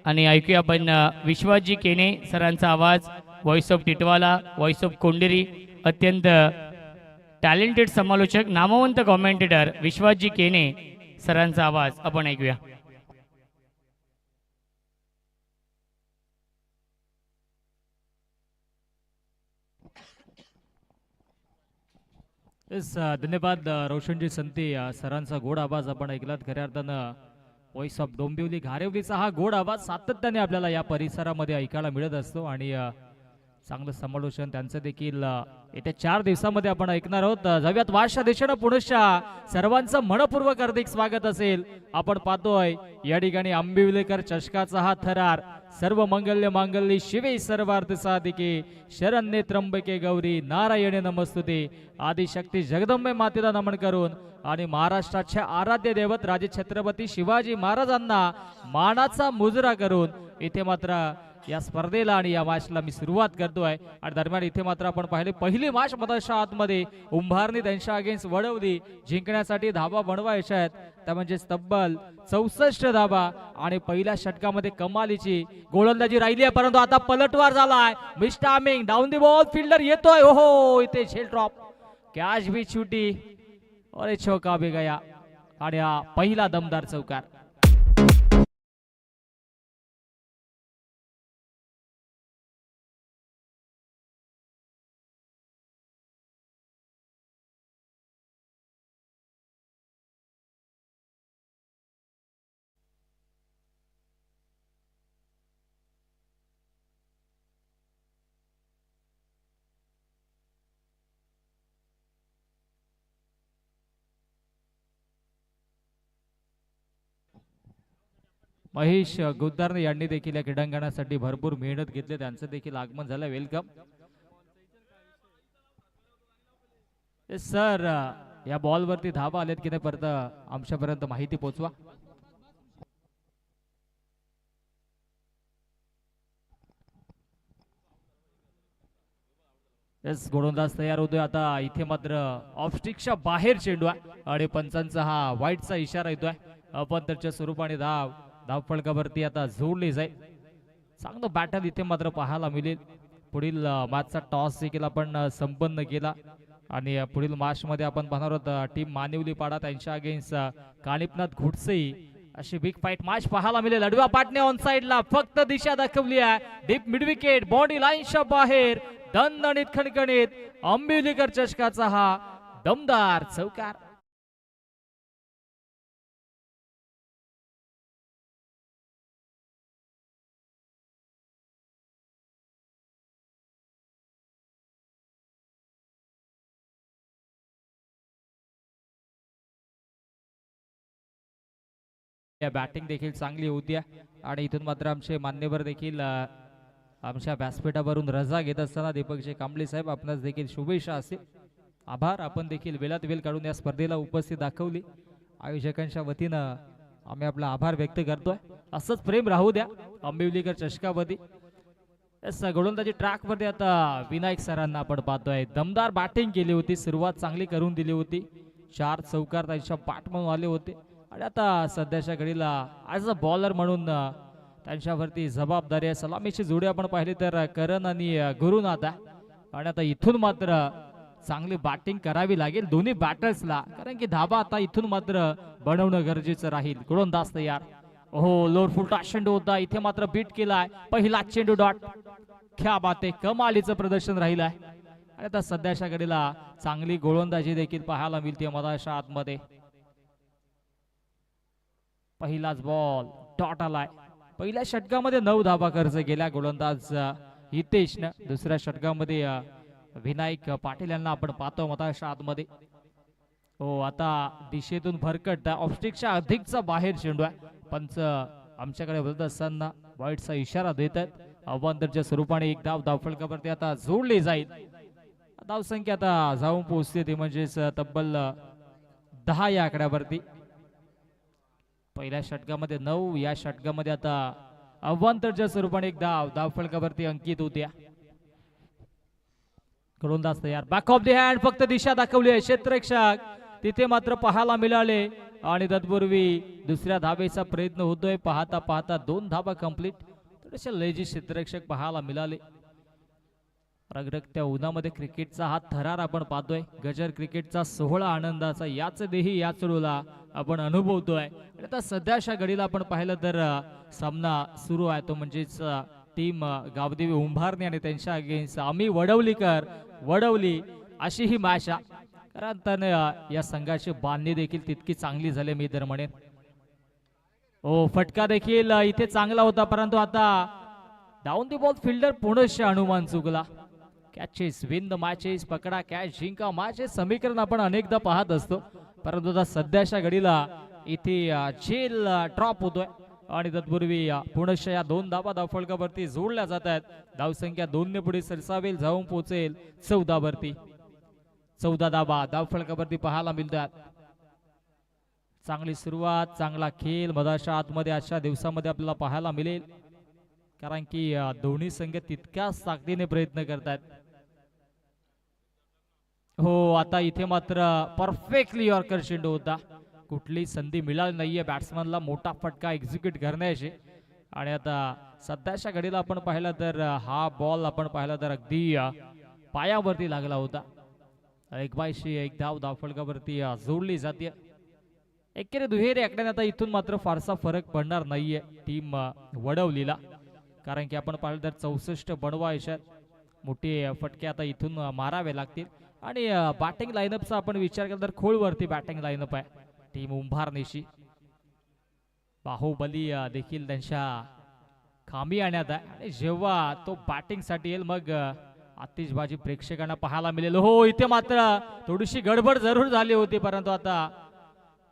आणि ऐकूया आपण विश्वासजी केने सरांचा आवाज, voice of Titwala, voice of Konderi, अत्यंत टॅलेंटेड समालोचक, नामवंत कॉमेंटेटर विश्वासजी केने सरांचा आवाज आपण ऐकूया. धन्यवाद रोशनजी संते सरांचा गोड आवाज आपण ऐकलात. खऱ्या अर्थानं व्हॉइस ऑफ डोंबिवली घारेवलीचा हा गोड आवाज सातत्याने आपल्याला या परिसरामध्ये ऐकायला मिळत असतो आणि चांगलं समालोचन त्यांचं देखील येत्या 4 दिवसामध्ये आपण ऐकणार आहोत. जाऊयात वाशा देशानं पुनश्चा सर्वांचं मनपूर्वक हार्दिक स्वागत असेल. आपण पाहतोय या ठिकाणी आंबिवलेकर चषकाचा हा थरार. सर्व मंगल्य मांगल्य शिवे सर्वार्थ साधिके शरण्ये त्र्यंबके गौरी नारायणे नमस्तुते. आदिशक्ती जगदंबे मातेला नमन करून आणि महाराष्ट्राच्या आराध्य दैवत राजे छत्रपती शिवाजी महाराजांना मानाचा मुजरा करून इथे मात्र या स्पर्धेला आणि या मॅचला मी सुरुवात करतोय. आणि दरम्यान इथे मात्र आपण पाहिले पहिली मॅच मधाच्या आतमध्ये उंभारने त्यांच्या अगेन्स्ट वडवली जिंकण्यासाठी धाबा बनवायच्या आहेत, त्या म्हणजे तब्बल 64 धाबा. आणि पहिल्या षटकामध्ये कमालीची गोलंदाजी राहिली आहे, परंतु आता पलटवार झालाय. मिस्टामिंग डाऊन दी बॉल, फिल्डर येतोय, ओहो इथे झेल ड्रॉप, कॅच भी छुटी और चौका भी गया. आणि हा पहिला दमदार चौकार. महेश गुद्दारने यांनी देखील या क्रीडांगणासाठी भरपूर मेहनत घेतली, त्यांचं देखील आगमन झालं. Welcome sir. या बॉल वरती धाबा आलेत की नाही परत आमच्यापर्यंत माहिती पोहोचवा. गोलंदाज तयार होतोय आता. इथे मात्र ऑफस्टिकच्या बाहेर चेंडू आहे आणि पंचांचा हा वाईटचा इशारा येतोय. अपांतरच्या स्वरूपाने धाव फलकावरती आता जोडली जाईल. चांगलं बॅटल इथे मात्र पाहायला मिळेल. पुढील मॅचचा टॉस देखील आपण संपन्न केला आणि पुढील मॅच मध्ये आपण पाहणार आहोत टीम मानिवली पाडा त्यांच्या अगेन्स्ट कानिपनाथ घुडसई. अशी बिग फाईट मॅच पाहायला मिळेल. अडव्या पाटने ऑन साइडला फक्त दिशा दाखवली आहे. डीप मिड विकेट, बॉडी लाईनच्या बाहेर, दणदणीत खणखणीत अंबिवलीकर चषकाचा हा दमदार चौकार. बॅटिंग देखील चांगली होती आणि इथून मात्र आमचे मान्यवर देखील आमच्या व्यासपीठावरून रजा घेत असताना दीपकजी कांबळे साहेब आपणास देखील शुभेच्छा असतील. आभार. आपण देखील वेळात वेळ काढून या स्पर्धेला उपस्थित दाखवली. आयोजकांच्या वतीनं आम्ही आपला आभार व्यक्त करतोय. असंच प्रेम राहू द्या अंबिवलीकर चषकावरती. गोलंदाजी ट्रॅक मध्ये आता विनायक सरांना आपण पाहतोय. दमदार बॅटिंग केली होती, सुरुवात चांगली करून दिली होती. 4 चौकार त्यांच्या पाठ म्हणून आले होते आणि आता सध्याच्या घडीला ॲज अ बॉलर म्हणून त्यांच्यावरती जबाबदारी आहे. सलामीची जोडी आपण पाहिली तर करण आणि गुरुनाथ आहे. आणि आता इथून मात्र चांगली बॅटिंग करावी लागेल दोन्ही बॅटर्सला, कारण की धाबा आता इथून मात्र बनवणं गरजेचं राहील. गोलंदाज तयार. हो लोअर फुलटा चेंडू होता, इथे मात्र बीट केलाय. पहिला चेंडू डॉट. क्या बात आहे, कमालीचं प्रदर्शन राहिलं आहे. आणि आता सध्याच्या घडीला चांगली गोलंदाजी देखील पाहायला मिळते मधाच्या आतमध्ये. पहिलाच बॉल डॉट आलाय. पहिल्या षटकामध्ये 9 धाबा खर्च केल्या गोलंदाज हितेशनं. दुसऱ्या षटकामध्ये विनायक पाटील यांना आपण पाहतो मधाच्या आतमध्ये. हो आता दिशेतून भरकट ऑफस्टिकच्या अधिकचा बाहेर चेंडू आहे. पंच आमच्याकडे बोलत असताना वाईटचा इशारा देत आहेत. अवांतरच्या स्वरूपाने एक धाव फलकावरती आता जोडली जाईल. धावसंख्या आता जाऊन पोहोचते ती म्हणजेच तब्बल 10 या आकड्यावरती. पहिल्या षटकामध्ये 9, या षटकामध्ये आता अवांतरच्या स्वरूपाने एक धाव फलकावरती अंकित होत्या. गोलंदाज तयार. बॅक ऑफ द हँड, फक्त दिशा दाखवली आहे. क्षेत्ररक्षक तिथे मात्र पाहायला मिळाले आणि तत्पूर्वी दुसऱ्या धावेचा प्रयत्न होतोय. पाहता पाहता 2 धावा कंप्लीट. थोडेसे लेजी क्षेत्ररक्षक पाहायला मिळाले. रगरगत्या उन्हामध्ये क्रिकेटचा हा थरार आपण पाहतोय. गजर क्रिकेटचा सोहळा आनंदाचा याच देही या चढूला आपण अनुभवतोय. आता सध्याच्या घडीला आपण पाहिलं तर सामना सुरू आहे तो म्हणजेच टीम गावदेवी उंभारणे आणि त्यांच्या अगेन्स्ट आम्ही वडवली अशी ही मॅच आहे. कारण त्यानं या संघाची बांधणी देखील तितकी चांगली झाली मी तर म्हणेन. हो फटका देखील इथे चांगला होता, परंतु आता डाऊन दी बॉल फिल्डर पुनश्च अनुमान चुकला. कॅचेस विन द मॅचेस, पकडा कॅच जिंका मॅच, हे समीकरण आपण अनेकदा पाहत असतो. परंतु आता सध्याच्या घडीला इथे झेल ड्रॉप होतोय आणि तत्पूर्वी पुनश्च या 2 धावा धावफलकावरती जोडल्या जात आहेत. धावसंख्या 2 ने पुढे सरसावेल, जाऊन पोहोचेल 14 वरती. 14 धावा धावफलकावरती पाहायला मिळतात. चांगली सुरुवात, चांगला खेळ मधाच्या आतमध्ये आजच्या दिवसामध्ये आपल्याला पाहायला मिळेल. कारण की दोन्ही संघ तितक्याच ताकदीने प्रयत्न करतात. हो, आता इथे मात्र परफेक्टली यॉर्कर चेंडू होता. कुठली संधी मिळाली नाहीये बॅट्समनला मोठा फटका एक्झिक्यूट करण्याची. आणि आता सध्याच्या घडीला आपण पाहिलं तर हा बॉल आपण पाहिला तर अगदी पायावरती लागला होता. एक बायशी एक धावफलकावरती जोडली जाते. एकेरी दुहेरी आकड्याने आता इथून मात्र फारसा फरक पडणार नाहीये टीम वडवलीला, कारण की आपण पाहिलं तर 64 बनवायच्यात. मोठे फटके आता इथून मारावे लागतील. आणि बॅटिंग लाईनअपचा आपण विचार केला तर खोलवरती बॅटिंग लाईनअप आहे टीम उंभारनीची. बाहुबली देखील त्यांच्या खामी आणण्यात आहे. आणि जेव्हा तो बॅटिंग साठी येईल मग आतिषबाजी प्रेक्षकांना पाहायला मिळेल. हो, इथे मात्र थोडीशी गडबड जरूर झाली होती, परंतु आता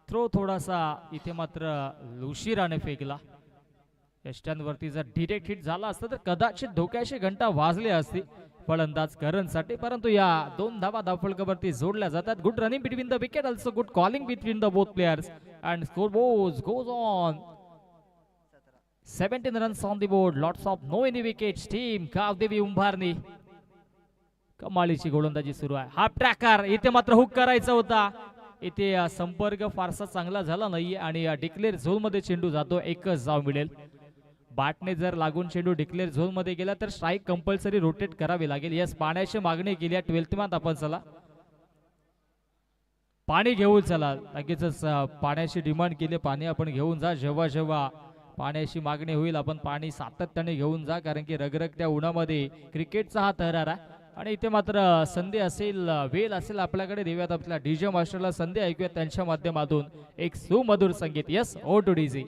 थ्रो थोडासा इथे मात्र उशिराने फेकला. यष्ट्यांवरती जर डिरेक्ट हिट झाला असता तर कदाचित धोक्याची घंटा वाजली असती फलंदाज करणसाठी, परंतु या 2 धावा धावफलकावरती जोडल्या जातात. Good running between the wicket, also good calling between the both players and score goes on. 17 runs on the board, lots of no any wickets. Team Kavdevi Umbharni कमालीची गोलंदाजी सुरू आहे. हाफ ट्रॅकर इथे मात्र हुक करायचा होता. इथे संपर्क फारसा चांगला झाला नाही आणि डिक्लेअर झोन मध्ये चेंडू जातो. एकच धाव मिळेल. बॅटने जर लागून चेंडू डिक्लेअर झोन मध्ये गेला तर स्ट्राईक कंपल्सरी रोटेट करावी लागेल. यस, पाण्याची मागणी केली आहे 12th मॅन. आपण चला पाणी घेऊन चला, लगेचच पाण्याची डिमांड केली. पाणी आपण घेऊन जा. जेव्हा जेव्हा पाण्याची मागणी होईल आपण पाणी सातत्याने घेऊन जा, कारण की रगरगत्या उन्हामध्ये क्रिकेटचा हा तरार आहे. आणि इथे मात्र संधी असेल, वेळ असेल आपल्याकडे, देऊयात आपल्या डीजे मास्टरला संधी. ऐकूयात त्यांच्या माध्यमातून एक सुमधुर संगीत. Yes, oh to DJ.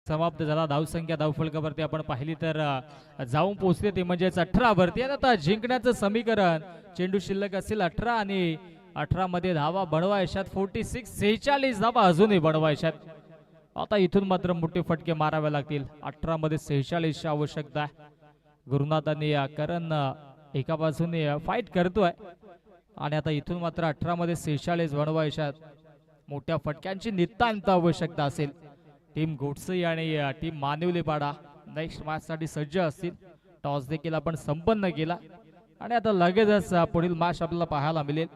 समाप्त झाला. धावसंख्या धावफलकावरती आपण पाहिली तर जाऊन पोहोचते ते म्हणजेच 18 वरती. आता जिंकण्याचं समीकरण चेंडू शिल्लक असेल 18 आणि 18 मध्ये धावा बनवायच्यात 46 धावा अजूनही बनवायच्यात. आता इथून मात्र मोठे फटके मारावे लागतील. 18 मध्ये 46 ची आवश्यकता आहे. गुरुनाथ आणि करण एका बाजूने फाईट करतोय आणि आता इथून मात्र 18 मध्ये 46 बनवायच्यात. मोठ्या फटक्यांची नितांत आवश्यकता असेल. टीम गोडसे आणि टीम मानिवलीपाडा नेक्स्ट मॅच साठी सज्ज असतील. टॉस देखील आपण संपन्न केला आणि आता लगेचच पुढील मॅच आपल्याला पाहायला मिळेल.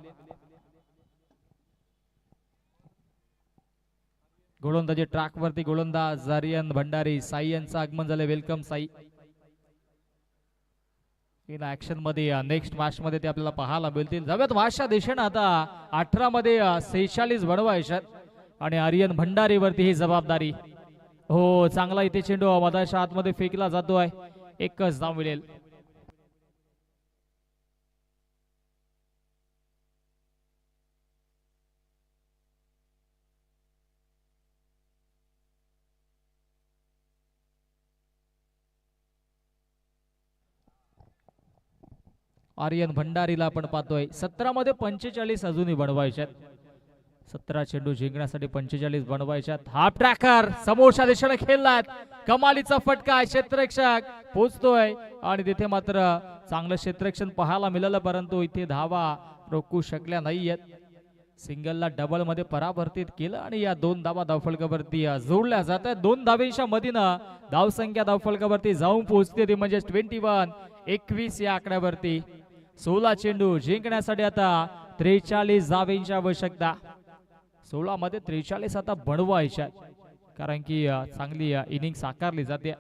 गोलंदाजी ट्रॅक वरती गोलंदाज आर्यन भंडारी साई यांचं आगमन झाले. वेलकम साई. इन ऍक्शन मध्ये नेक्स्ट मॅच मध्ये ते आपल्याला पाहायला मिळतील. जाऊयात मॅचच्या दिशेने. आता 18 मध्ये 46 बनवायच्यात आणि आर्यन भंडारी वरती ही जबाबदारी. हो, चांगला इथे चेंडू मधाच्या आतमध्ये फेकला जातोय. एकच धाव मिळेल. आर्यन भंडारीला आपण पाहतोय 17 मध्ये 45 अजूनही बनवायच्यात. 17 चेंडू जिंकण्यासाठी 45 बनवायच्यात. हाफ ट्रॅकर समोरच्या दिशेने खेळलात. कमालीचा फटका क्षेत्ररक्षक पोहोचतोय आणि तिथे मात्र चांगलं क्षेत्ररक्षण पाहायला मिळालं, परंतु इथे धावा रोखू शकल्या नाहीयेत. सिंगलला डबल मध्ये परावर्तित केलं आणि या 2 धावा धावफलकावरती जोडल्या जात आहेत. 2 धावेंच्या मधीनं धावसंख्या धावफलकावरती जाऊन पोहोचते, ती म्हणजे 21-21 या आकड्यावरती. 16 चेंडू जिंकण्यासाठी आता 43 धावेंची आवश्यकता. 16 मध्ये 43 आता बनवायच्या, कारण की चांगली इनिंग साकारली जाते.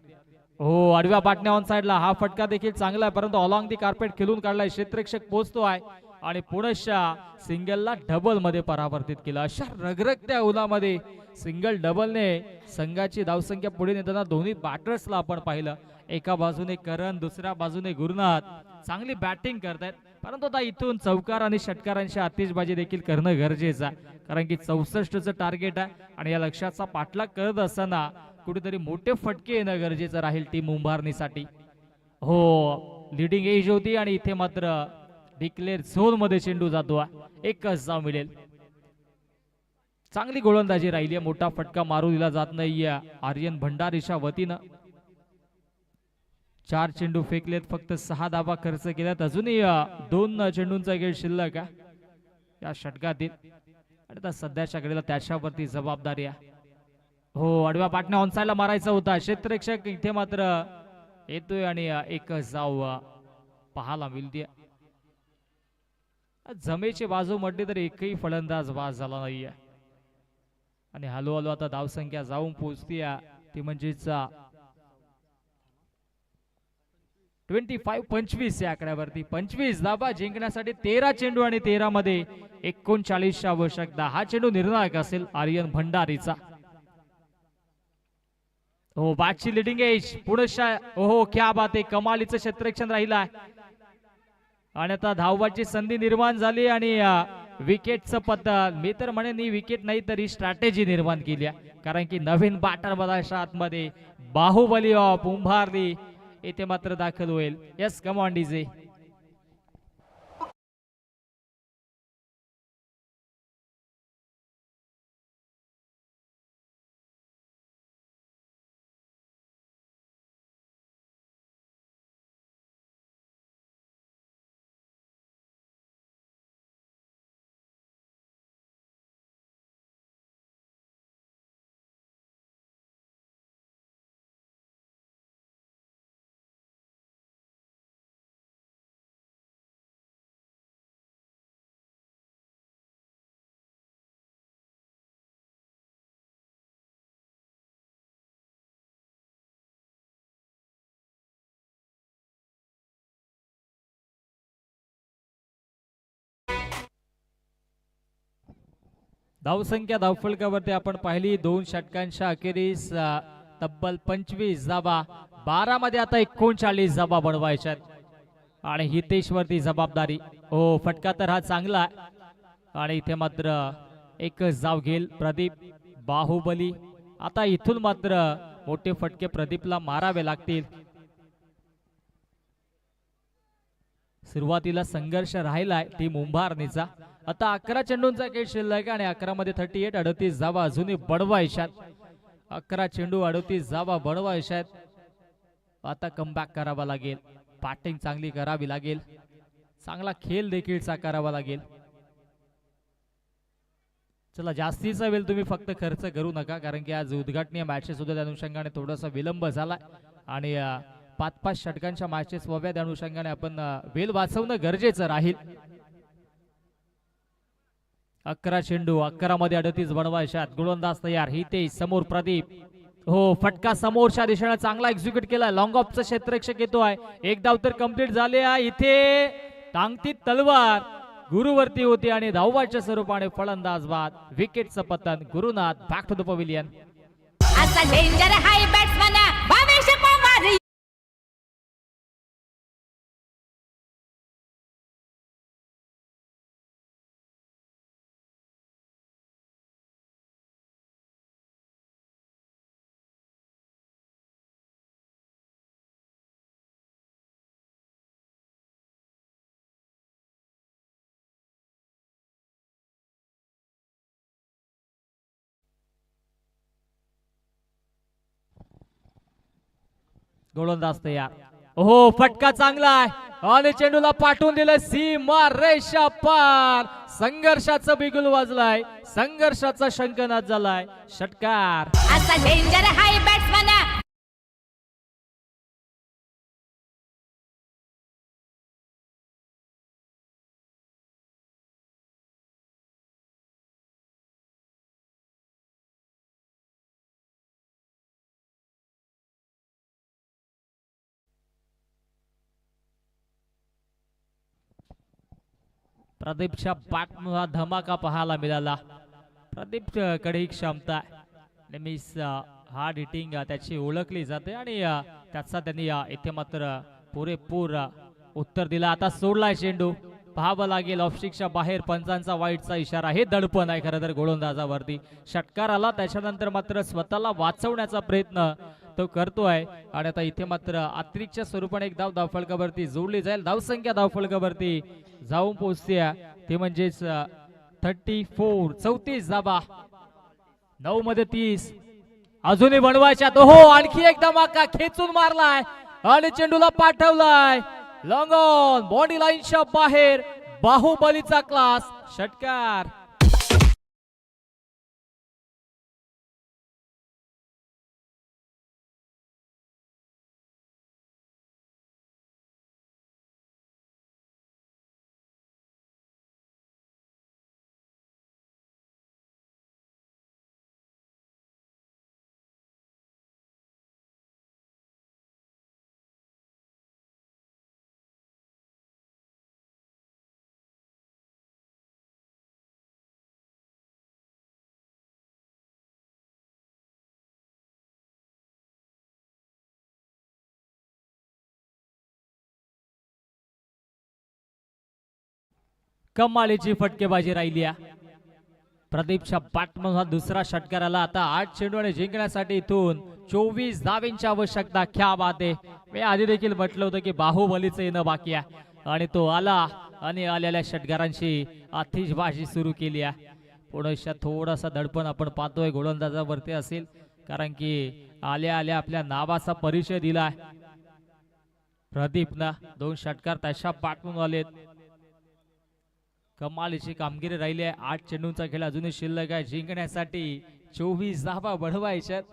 हो, आडव्या पाटण्या ऑन साइडला हा फटका देखील चांगला आहे, परंतु ऑलॉंग दी कार्पेट खेळून काढलाय. क्षेत्ररक्षक पोहोचतोय आणि पुनश्च सिंगलला डबल मध्ये परावर्तित केलं. अशा रगरगत्या उन्हामध्ये सिंगल डबलने संघाची धावसंख्या पुढे नेताना दोन्ही बॅटर्सला आपण पाहिलं. एका बाजूने करण, दुसऱ्या बाजूने गुरुनाथ चांगली बॅटिंग करतायत, परंतु आता इथून चौकार आणि षटकारांची आतिषबाजी देखील करणं गरजेचं आहे, कारण की 64चं टार्गेट आहे आणि या लक्ष्याचा पाठलाग करत असताना कुठेतरी मोठे फटके येणं गरजेचं राहील टीम उंभारणीसाठी. हो, लिडिंग एज होती आणि इथे मात्र डिक्लेअर झोन मध्ये चेंडू जातो. एकच धाव मिळेल. चांगली गोलंदाजी राहिली, मोठा फटका मारू दिला जात नाहीये आर्यन भंडारीच्या वतीनं. 4 चेंडू फेकलेत, फक्त 6 धावा खर्च केल्यात. अजूनही 2 चेंडूंचा खेळ शिल्लक आहे या षटकातील आणि आता सध्याच्या घडीला त्याच्यावरती जबाबदारी आहे. हो, आडव्या पाटण्या ऑनसाइडला मारायचा होता. क्षेत्ररक्षक इथे मात्र येतोय आणि एकच धाव पाहायला मिळते. जमेची बाजू म्हटली तर एकही फलंदाज बाद झाला नाहीये आणि हळूहळू आता धावसंख्या जाऊन पोहोचते, ती म्हणजेच 25 या आकड्यावरती. 25 धावा जिंकण्यासाठी 13 चेंडू आणि 13 मध्ये 39 आवश्यकता. हा चेंडू निर्णायक असेल आर्यन भंडारीचा. हो, बॅटची लिडिंग एज पुढे. हो, क्या बात आहे, कमालीचं क्षेत्ररक्षण राहिलं आहे आणि आता धावबाची संधी निर्माण झाली आणि विकेटचं पद्धत, मी तर म्हणेन ही विकेट नाही तर ही स्ट्रॅटेजी निर्माण केली आहे, कारण की नवीन बॅटर बघायच्या आतमध्ये बाहुबली ऑफ उंभारली इथे मात्र दाखल होईल. Yes, come on DJ. धावसंख्या धावफलकावरती आपण पाहिली 2 षटकांच्या अखेरीस तब्बल 25 धावा. 12 मध्ये आता 39 धावा बनवायच्या आणि हितेश वरती जबाबदारी. हो, फटका तर हा चांगला आहे आणि इथे मात्र एकच धाव घेईल प्रदीप बाहुबली. आता इथून मात्र मोठे फटके प्रदीपला मारावे लागतील. सुरुवातीला संघर्ष राहिलाय टीम उंभारणीचा. आता 11 चेंडूंचा खेळ शिल्लक आणि 11 मध्ये 38 धावा अजूनही बनवायच्यात. 11 चेंडू 38 धावा बनवायच्यात. आता कमबॅक करावा लागेल, बॅटिंग चांगली करावी लागेल, चांगला खेळ देखील साकारावा लागेल. चला, जास्तीचा वेळ तुम्ही फक्त खर्च करू नका, कारण की आज उद्घाटनीय मॅचेस सुद्धा त्या अनुषंगाने थोडासा विलंब झाला आणि 5-5 षटकांच्या मॅचेस व्हाव्या, त्या अनुषंगाने आपण वेळ वाचवणं गरजेचं राहील. 11 चेंडू 11 मध्ये 38 बनवायच्यात. गोलंदाज तयार, हितेश समोर प्रदीप. हो, फटका समोरच्या दिशेने चांगला एक्झिक्यूट केला. लॉंग ऑफचा क्षेत्ररक्षक येतोय. एक धाव तर कंप्लीट झाले आहे. इथे टांगती तलवार गुरुवरती होती आणि धावबाच्या स्वरूपाने फलंदाज बाद. विकेटचं पतन. Gurunath back to the pavilion. असा danger high batsman Bhavesh Pawar. गोलंदाज तयार. हो, फटका चांगला आहे. आणि चेंडूला पाठवून दिलं सीमा रेषा पार. संघर्षाचा बिगुल वाजलाय, संघर्षाचा शंखनाद झालाय. षटकार. असा डेंजर हाय बॅट्समन प्रदीपच्या बॅटला धमाका पाहायला मिळाला. प्रदीप कडे ही क्षमता आहे. नेहमीच हार्ड हिटिंग त्याची ओळखली जाते आणि त्याचा त्यांनी इथे मात्र पुरेपूर उत्तर दिला. आता सोडलाय चेंडू, पाहावं लागेल ऑफस्टिकच्या बाहेर. पंचांचा वाईटचा इशारा. हे दडपण आहे खरं तर गोलंदाजावरती. षटकार आला त्याच्यानंतर मात्र स्वतःला वाचवण्याचा प्रयत्न तो करतोय आणि आता इथे मात्र अतिरिक्तच्या स्वरूपाने एक धाव धावफलकावरती जोडली जाईल. धावसंख्या धावफलकावरती जाऊन पोहोचते ते म्हणजेच 34 धावा. 9 मध्ये 30 अजूनही बनवायच्या. हो आणखी एक धमाका खेचून मारलाय आणि चेंडूला पाठवलाय लॉंग ऑन बॉडी लाईनच्या बाहेर. बाहुबलीचा क्लास. षटकार. कमालीची फटकेबाजी राहिली आहे. प्रदीपच्या बॅटमधून दुसरा षटकार आला. आता 8 चेंडू आणि जिंकण्यासाठी इथून 24 धावेंची आवश्यकता. क्या बात आहे. मी आधी देखील म्हटलं होतं की बाहुबलीचं येणं बाकी आहे आणि तो आला आणि आलेल्या षटकारांची आतिषबाजी सुरू केली आहे. पुढच्या थोडासा दडपण आपण पाहतोय गोलंदाजावरती असेल, कारण की आल्या आल्या आपल्या नावाचा परिचय दिलाय प्रदीपनं. 2 षटकार त्याच्या बॅटमधून आलेत. कमालीची कामगिरी राहिली आहे. 8 चेंडूंचा खेळ अजूनही शिल्लक आहे. जिंकण्यासाठी 24 धावा वाढवायच्यात.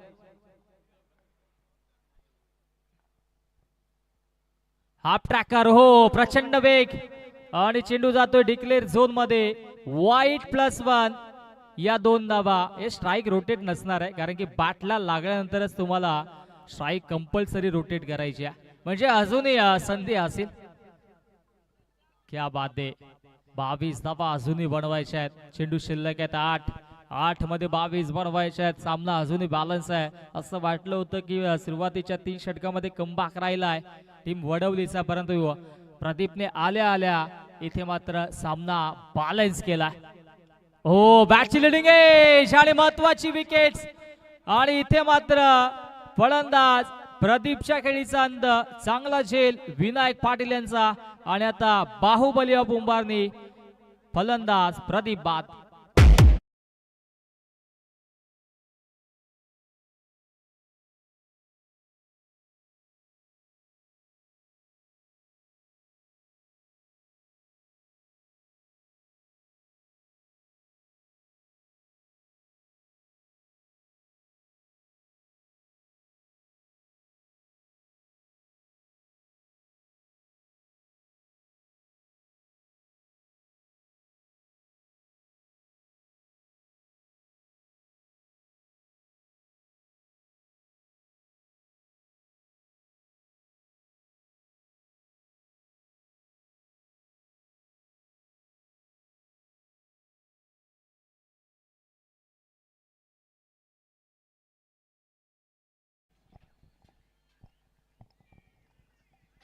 Half tracker. हो प्रचंड वेग आणि चेंडू जातोय डिक्लेअर झोन मध्ये. वाईट +1 या 2 धावा. हे स्ट्राईक रोटेट नसणार आहे, कारण की बॅटला लागल्यानंतरच तुम्हाला स्ट्राईक कंपल्सरी रोटेट करायची आहे, म्हणजे अजूनही संधी असेल. क्या बात आहे. 22 धावा अजूनही बनवायच्या आहेत. चेंडू शिल्लक आहेत 8 मध्ये 22 बनवायचे आहेत. सामना अजूनही बॅलन्स आहे. असं वाटलं होतं की सुरुवातीच्या 3 षटकामध्ये कमबॅक राहिलाय टीम वडवलीचा, परंतु प्रदीपने आल्या आल्या इथे मात्र सामना बॅलन्स केला. हो बॅटची लिडिंग एज आणि महत्वाची विकेट्स आणि इथे मात्र फलंदाज प्रदीपच्या खेळीचा अंत चांगला झेल विनायक पाटील यांचा. आणि आता बाहुबली ऑफ उंबारनी फलंदाज प्रदीप बाद.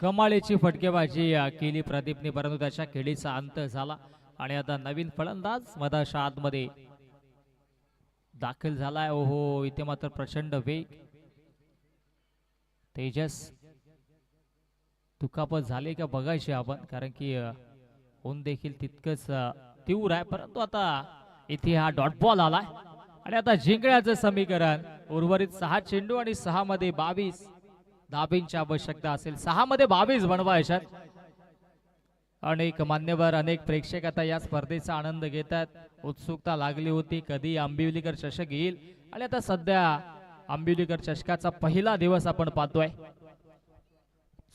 कमालीची फटकेबाजी केली प्रदीपने, परंतु त्याच्या खेळीचा अंत झाला. आणि आता नवीन फलंदाज मधाच्या आतमध्ये दाखल झालाय. ओहो इथे मात्र प्रचंड वेग. तेजस दुखापत झाली का बघायची आपण, कारण की ऊन देखील तितकंच तीव्र आहे. परंतु आता इथे हा डॉट बॉल आलाय आणि आता जिंकण्याचं समीकरण. उर्वरित 6 चेंडू आणि 6 मध्ये 22 धाबींची आवश्यकता असेल. 6 मध्ये 22 बनवायच्यात. अनेक मान्यवर अनेक प्रेक्षक आता या स्पर्धेचा आनंद घेतात. उत्सुकता लागली होती कधी आंबिवलीकर चषक येईल आणि आता सध्या आंबिवलीकर चषकाचा पहिला दिवस आपण पाहतोय.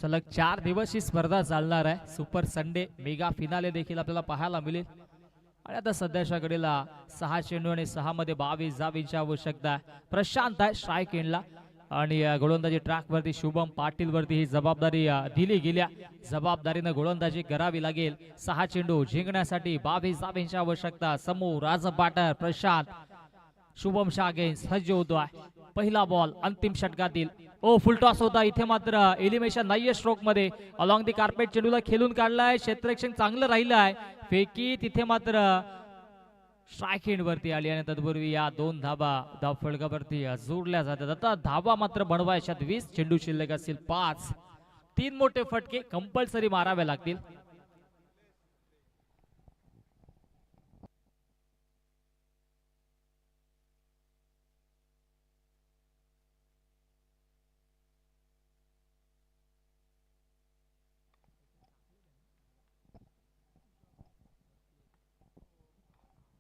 सलग 4 दिवस ही स्पर्धा चालणार आहे. सुपर संडे मेगा फिनाले देखील आपल्याला पाहायला मिळेल. आणि आता सध्याच्या घडीला 6 चेंडू आणि 6 मध्ये 22 धावांची आवश्यकता आहे. प्रशांत आहे स्ट्राईक एंडला आणि गोलंदाजी ट्रॅक वरती शुभम पाटील वरती ही जबाबदारी दिली गेल्या. जबाबदारीनं गोलंदाजी करावी लागेल. 6 चेंडू जिंकण्यासाठी 22 धावांची आवश्यकता. समोर राज बाटर प्रशांत शुभम शाह सज्ज होतोय. पहिला बॉल अंतिम षटकातील फुल टॉस होता. इथे मात्र एलिमिनेशन नाहीये स्ट्रोक मध्ये. अलॉंग दी कार्पेट चेंडूला खेळून काढलाय. क्षेत्ररक्षण चांगलं राहिलं आहे. फेकी तिथे मात्र स्ट्राईक एंड वरती आली आणि तत्पूर्वी या 2 धाबा धाव फलकावरती जोडल्या जातात. आता धाबा मात्र बनवायच्यात 20 चेंडू शिल्लक असतील 5. 3 मोठे फटके कंपल्सरी मारावे लागतील.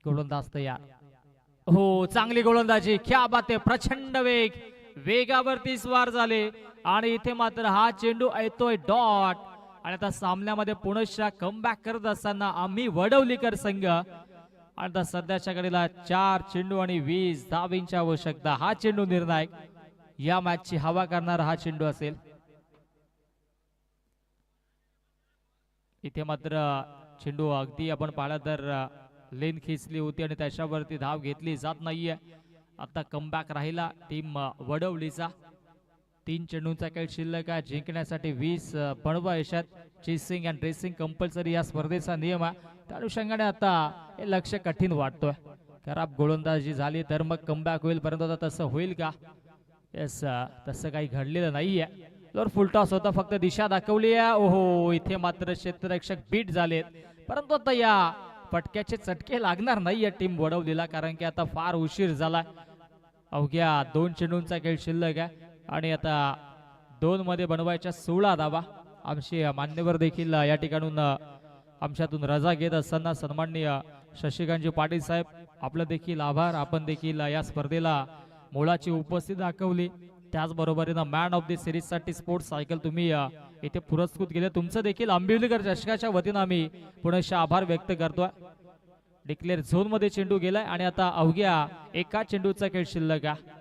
गोलंदाज तयार. चांगली गोलंदाजी. क्या बात आहे. प्रचंड वेगावरती स्वार झाले आणि इथे मात्र हा चेंडू येतोय डॉट. आणि आता सामन्यामध्ये पुनश्च कमबॅक करत असताना आम्ही वडवलीकर संघ. आणि आता सध्याच्या घडीला 4 चेंडू आणि 20 धावांची आवश्यकता. हा चेंडू निर्णायक. या मॅचची हवा करणारा हा चेंडू असेल. इथे मात्र चेंडू अगदी आपण पाहिला तर लेन खिचली होती आणि त्याच्यावरती धाव घेतली जात नाहीये. आता कमबॅक राहिला टीम वडवलीचा. 3 चेंडूंचा खेळ शिल्लक आहे. जिंकण्यासाठी 20 बनवा यशात. चेसिंग अँड रेसिंग कंपल्सरी या स्पर्धेचा नियम आहे. त्या अनुषंगाने आता हे लक्ष कठीण वाटतोय. खराब गोलंदाजी झाली तर मग कमबॅक होईल, परंतु आता तसं होईल का? येस, तसं काही घडलेलं नाहीये. तर फुलटॉस होता, फक्त दिशा दाखवली आहे. इथे मात्र क्षेत्ररक्षक बीट झालेत, परंतु आता या फटक्याचे चटके लागणार नाहीये टीम वडवलीला, कारण की आता फार उशीर झाला. अवघ्या 2 चेंडूंचा खेळ शिल्लक आहे आणि आता 2 मध्ये बनवायच्या 16 धावा. आमचे मान्यवर देखील या ठिकाणून आमच्यातून रजा घेत असताना सन्माननीय शशिकांतजी पाटील साहेब, आपलं देखील आभार. आपण देखील या स्पर्धेला मोलाची उपस्थिती दाखवली. त्याचबरोबरीनं मॅन ऑफ द सिरीज साठी स्पोर्ट्स सायकल तुम्ही इथे पुरस्कृत केले. तुमचं देखील आंबिवलीकर चषकाच्या वतीनं आम्ही पुनश्च आभार व्यक्त करतोय. डिक्लेअर झोन मध्ये चेंडू गेलाय आणि आता अवघ्या 1 चेंडूचा खेळ शिल्लक आहे.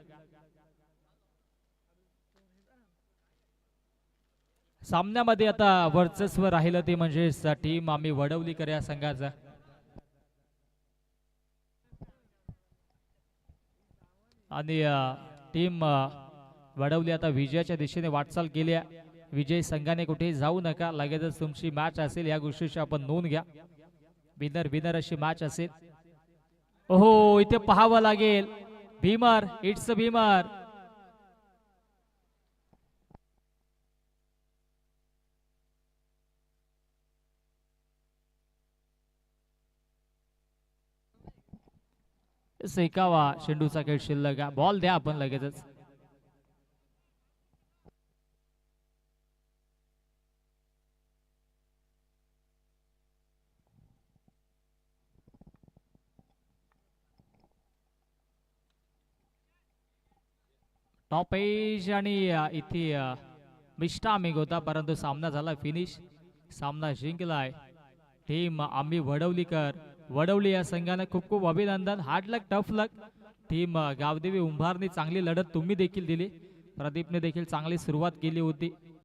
सामन्यामध्ये आता वर्चस्व राहिलं ते म्हणजे टीम आम्ही वडवलीकर या संघाचा. आणि टीम वडवली आता विजयाच्या दिशेने वाटचाल केली आहे. विजय संघाने कुठेही जाऊ नका, लगेचच तुमची मॅच असेल या गोष्टीची आपण नोंद घ्या. विनर अशी मॅच असेल. इथे पाहावं लागेल. भीमर, इट्स भीमर. एकावा चेंडूचा खेळ शिल्लक आहे. बॉल द्या आपण लगेचच. टॉप एज आणि इथे मिस्टामिक होता, परंतु सामना झाला फिनिश. सामना जिंकलाय टीम आम्ही वडवलीकर. वडवली या संघाने खूप खूप अभिनंदन. हार्ड लक, टफ लक. टीम गावदेवी उंभारनी चांगली लढत तुम्ही देखील दिली. प्रदीपने देखील चांगली सुरुवात केली होती.